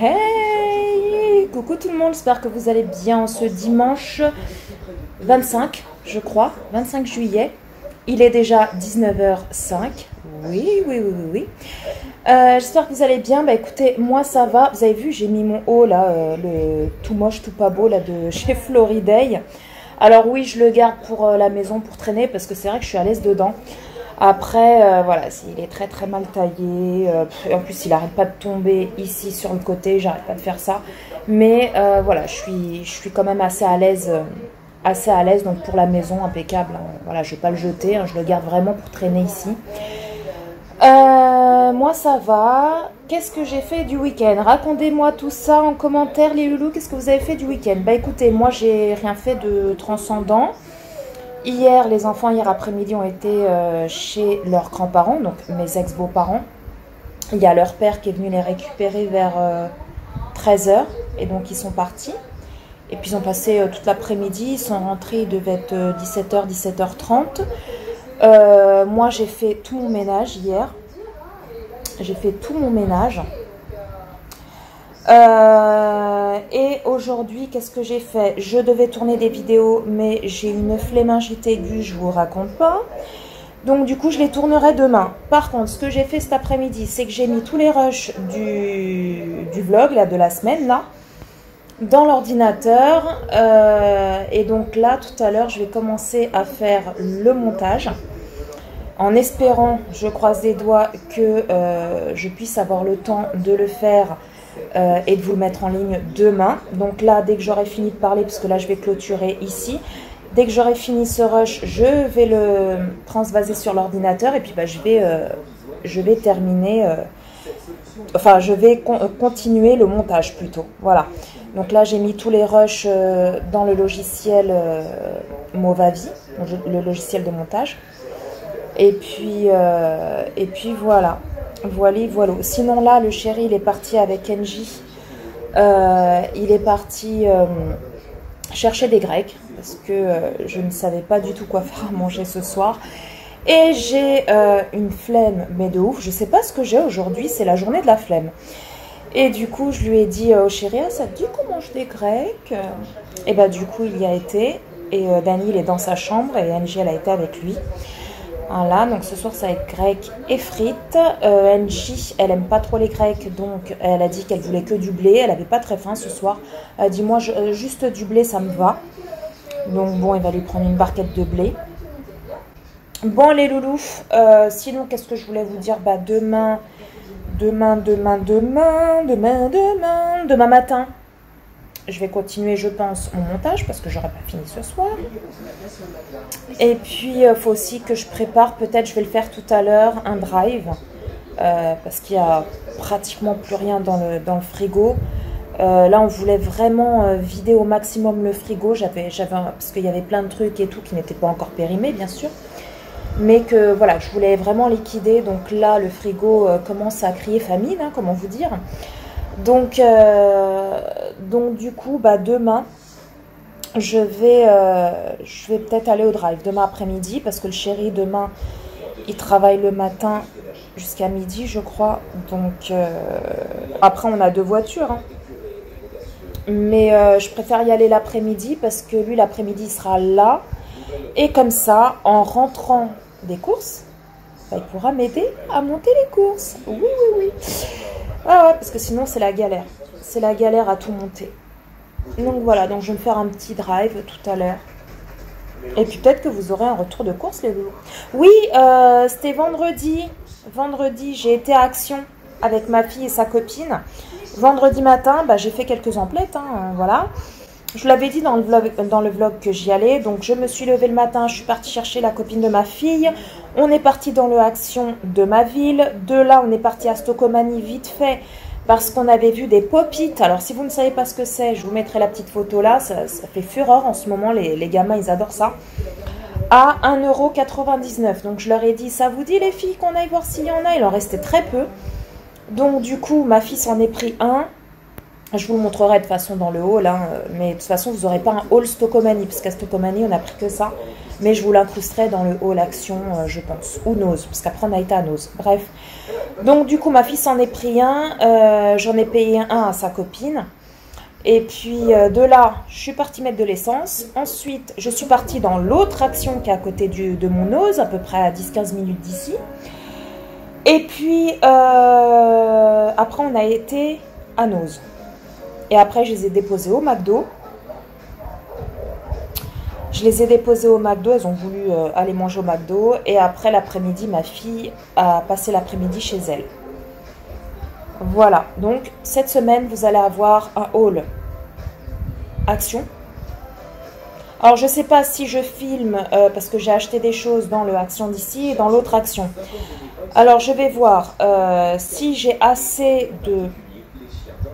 Hey, coucou tout le monde, j'espère que vous allez bien ce dimanche 25, je crois, 25 juillet. Il est déjà 19h05. Oui. J'espère que vous allez bien. Bah écoutez, moi ça va. Vous avez vu, j'ai mis mon haut là, le tout moche, tout pas beau là de chez Floriday. Alors oui, je le garde pour la maison, pour traîner, parce que c'est vrai que je suis à l'aise dedans. Après, voilà, il est très très mal taillé. En plus, il n'arrête pas de tomber ici sur le côté. J'arrête pas de faire ça. Mais voilà, je suis quand même assez à l'aise. Donc pour la maison, impeccable. Voilà, je ne vais pas le jeter. Je le garde vraiment pour traîner ici. Moi, ça va. Qu'est-ce que j'ai fait du week-end? Racontez-moi tout ça en commentaire, les loulous. Qu'est-ce que vous avez fait du week-end? Bah écoutez, moi, j'ai rien fait de transcendant. Hier, les enfants, hier après-midi, ont été chez leurs grands-parents, donc mes ex-beaux-parents. Il y a leur père qui est venu les récupérer vers 13 h. Et donc, ils sont partis. Et puis, ils ont passé toute l'après-midi. Ils sont rentrés, il devait être 17 h, 17 h 30. Moi, j'ai fait tout mon ménage hier. J'ai fait tout mon ménage. Et aujourd'hui, qu'est-ce que j'ai fait? Je devais tourner des vidéos, mais j'ai une flémingite aiguë, je vous raconte pas. Donc du coup, je les tournerai demain. Par contre, ce que j'ai fait cet après-midi, c'est que j'ai mis tous les rushs du vlog là, de la semaine là. dans l'ordinateur. Et donc là, tout à l'heure, je vais commencer à faire le montage. En espérant, je croise les doigts, que je puisse avoir le temps de le faire et de vous le mettre en ligne demain. Donc là, dès que j'aurai fini de parler, parce que là, je vais clôturer ici. Dès que j'aurai fini ce rush, je vais le transvaser sur l'ordinateur et puis bah, je vais terminer, enfin je vais continuer le montage plutôt. Voilà. Donc là j'ai mis tous les rushs dans le logiciel Movavi, le logiciel de montage. Et puis voilà. Voilà. Sinon là le chéri il est parti avec Engie. Il est parti chercher des grecs. Parce que je ne savais pas du tout quoi faire à manger ce soir. Et j'ai une flemme, mais de ouf. Je ne sais pas ce que j'ai aujourd'hui, c'est la journée de la flemme. Et du coup, je lui ai dit, oh chérie, ça te dit qu'on mange des grecs? Et bah du coup, il y a été. Et Dany, il est dans sa chambre et Angie, elle a été avec lui. Voilà, donc ce soir, ça va être grec et frites. Angie, elle aime pas trop les grecs, donc elle a dit qu'elle voulait que du blé. Elle n'avait pas très faim ce soir. Elle a dit, moi, juste du blé, ça me va. Donc bon, il va lui prendre une barquette de blé. Bon les loulous, sinon qu'est-ce que je voulais vous dire? Bah demain matin, je vais continuer je pense mon montage parce que j'aurai pas fini ce soir. Et puis il faut aussi que je prépare, peut-être je vais le faire tout à l'heure, un drive. Parce qu'il y a pratiquement plus rien dans le frigo. Là, on voulait vraiment vider au maximum le frigo. Parce qu'il y avait plein de trucs et tout qui n'étaient pas encore périmés, bien sûr. Mais que voilà, je voulais vraiment liquider. Donc là, le frigo commence à crier famine, hein, comment vous dire. Donc du coup, bah, demain, je vais peut-être aller au drive. Demain après-midi, parce que le chéri, demain, il travaille le matin jusqu'à midi, je crois. Donc après, on a 2 voitures, hein. Mais je préfère y aller l'après-midi parce que lui, l'après-midi, il sera là. Et comme ça, en rentrant des courses, bah, il pourra m'aider à monter les courses. Oui. Ah ouais, parce que sinon, c'est la galère. C'est la galère à tout monter. Donc voilà, donc je vais me faire un petit drive tout à l'heure. Et puis peut-être que vous aurez un retour de course, les loulous. Oui, c'était vendredi. Vendredi, j'ai été à Action avec ma fille et sa copine. Vendredi matin, bah, j'ai fait quelques emplettes, hein, voilà. Je vous l'avais dit dans le vlog que j'y allais. Donc, je me suis levée le matin, je suis partie chercher la copine de ma fille. On est parti dans le Action de ma ville. De là, on est parti à Stocomanie vite fait parce qu'on avait vu des pop-it. Alors, si vous ne savez pas ce que c'est, je vous mettrai la petite photo là. Ça fait fureur en ce moment. Les gamins, ils adorent ça. À 1,99 €. Donc, je leur ai dit, ça vous dit les filles qu'on aille voir s'il y en a? Il en restait très peu. Donc du coup, ma fille s'en est pris un. Je vous le montrerai de toute façon dans le haul. Hein, mais de toute façon, vous n'aurez pas un haul Stocomanie. Parce qu'à Stocomanie, on n'a pris que ça. Mais je vous l'incrusterai dans le haul Action, je pense. Ou Nose. Parce qu'après, on a été à Nose. Bref. Donc du coup, ma fille s'en est pris un. J'en ai payé un à sa copine. Et puis de là, je suis partie mettre de l'essence. Ensuite, je suis partie dans l'autre Action qui est à côté de mon Nose. À peu près à 10-15 minutes d'ici. Et puis, après, on a été à Nose. Et après, je les ai déposés au McDo. Elles ont voulu aller manger au McDo. Et après, l'après-midi, ma fille a passé l'après-midi chez elle. Voilà. Donc, cette semaine, vous allez avoir un haul Action. Alors, je ne sais pas si je filme, parce que j'ai acheté des choses dans le Action d'ici et dans l'autre Action. Alors, je vais voir si j'ai assez de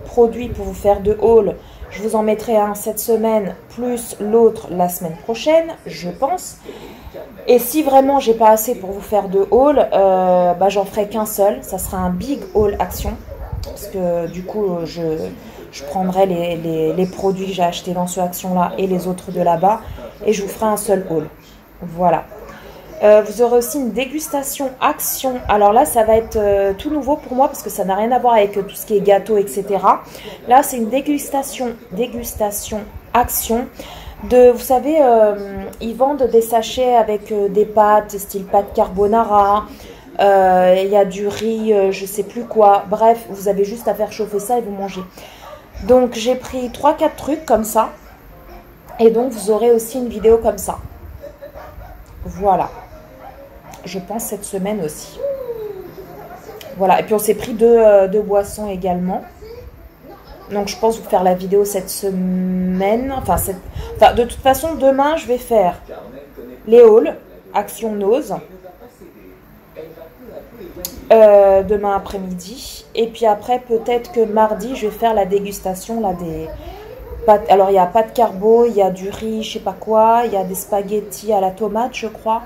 produits pour vous faire de haul. Je vous en mettrai un cette semaine, plus l'autre la semaine prochaine, je pense. Et si vraiment j'ai pas assez pour vous faire de haul, bah, j'en ferai qu'un seul. Ça sera un big haul Action. Parce que du coup, je prendrai les produits que j'ai achetés dans ce Action-là et les autres de là-bas. Et je vous ferai un seul haul. Voilà. Vous aurez aussi une dégustation Action. Alors là, ça va être tout nouveau pour moi parce que ça n'a rien à voir avec tout ce qui est gâteau, etc. Là, c'est une dégustation Action. Vous savez, ils vendent des sachets avec des pâtes, style pâte carbonara. Il y a du riz, je sais plus quoi. Bref, vous avez juste à faire chauffer ça et vous mangez. Donc j'ai pris 3-4 trucs comme ça. Et donc vous aurez aussi une vidéo comme ça. Voilà. Je pense cette semaine aussi. Voilà. Et puis on s'est pris deux boissons également. Donc je pense vous faire la vidéo cette semaine. Enfin, de toute façon, demain je vais faire les hauls, Action Nose. Demain après-midi. Et puis après, peut-être que mardi, je vais faire la dégustation là, des pâtes. Alors il y a pâtes carbo, il y a du riz, je sais pas quoi, il y a des spaghettis à la tomate, je crois.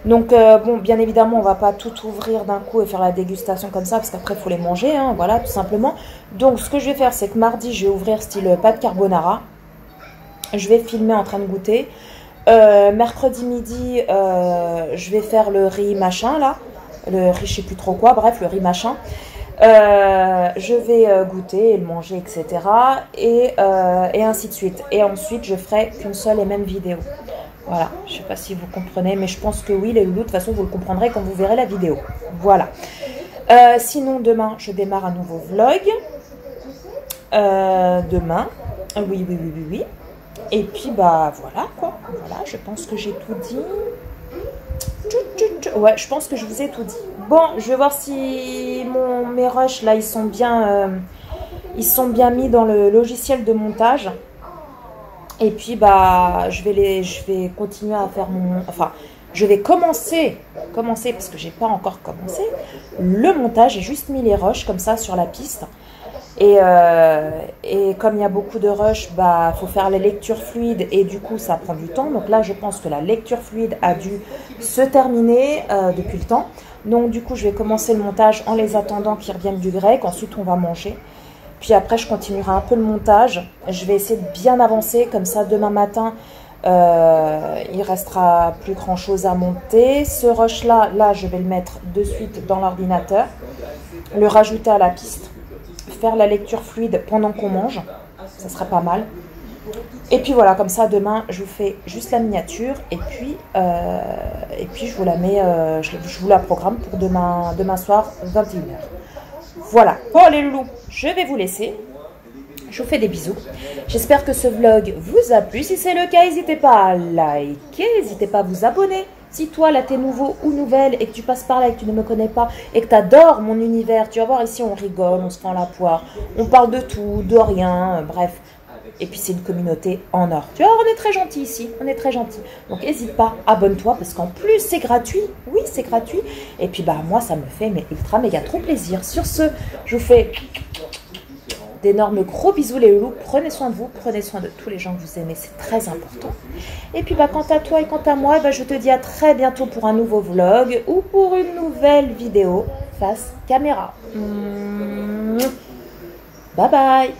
Donc bon, bien évidemment, on va pas tout ouvrir d'un coup et faire la dégustation comme ça, parce qu'après il faut les manger, hein, voilà, tout simplement. Donc ce que je vais faire, c'est que mardi, je vais ouvrir style pâte carbonara. Je vais filmer en train de goûter. Mercredi midi, je vais faire le riz machin là, le riz je sais plus trop quoi, bref, le riz machin. Je vais goûter et le manger, etc. Et ainsi de suite. Et ensuite, je ferai qu'une seule et même vidéo. Voilà, je sais pas si vous comprenez, mais je pense que oui, les loulous, de toute façon, vous le comprendrez quand vous verrez la vidéo. Voilà. Sinon, demain, je démarre un nouveau vlog. Demain. Oui. Et puis, bah, voilà, quoi. Voilà, je pense que j'ai tout dit. Ouais, je pense que je vous ai tout dit. Bon, je vais voir si mes rushs, là, ils sont bien mis dans le logiciel de montage. Et puis, bah, je vais continuer à faire enfin, je vais commencer, parce que j'ai pas encore commencé, le montage. J'ai juste mis les rushs comme ça sur la piste. Et comme il y a beaucoup de rushs, bah, faut faire les lectures fluides et du coup, ça prend du temps. Donc là, je pense que la lecture fluide a dû se terminer depuis le temps. Donc du coup, je vais commencer le montage en les attendant qu'ils reviennent du grec. Ensuite, on va manger. Puis après, je continuerai un peu le montage. Je vais essayer de bien avancer. Comme ça, demain matin, il restera plus grand chose à monter. Ce rush-là, je vais le mettre de suite dans l'ordinateur. Le rajouter à la piste. Faire la lecture fluide pendant qu'on mange. Ça serait pas mal. Et puis voilà, comme ça, demain, je vous fais juste la miniature. Et puis je vous la mets, je vous la programme pour demain soir, 21h. Voilà. Bon, les loulous, je vais vous laisser. Je vous fais des bisous. J'espère que ce vlog vous a plu. Si c'est le cas, n'hésitez pas à liker, n'hésitez pas à vous abonner. Si toi, là, t'es nouveau ou nouvelle et que tu passes par là et que tu ne me connais pas et que tu adores mon univers, tu vas voir ici, on rigole, on se fend la poire, on parle de tout, de rien, bref. Et puis, c'est une communauté en or. Tu vois, on est très gentils ici, on est très gentils. Donc, n'hésite pas, abonne-toi parce qu'en plus, c'est gratuit. Oui, c'est gratuit. Et puis, bah, moi, ça me fait ultra méga trop plaisir. Sur ce, je vous fais d'énormes gros bisous les loulous. Prenez soin de vous, prenez soin de tous les gens que vous aimez, c'est très important. Et puis bah, quant à toi et quant à moi, bah, je te dis à très bientôt pour un nouveau vlog ou pour une nouvelle vidéo face caméra. Bye bye.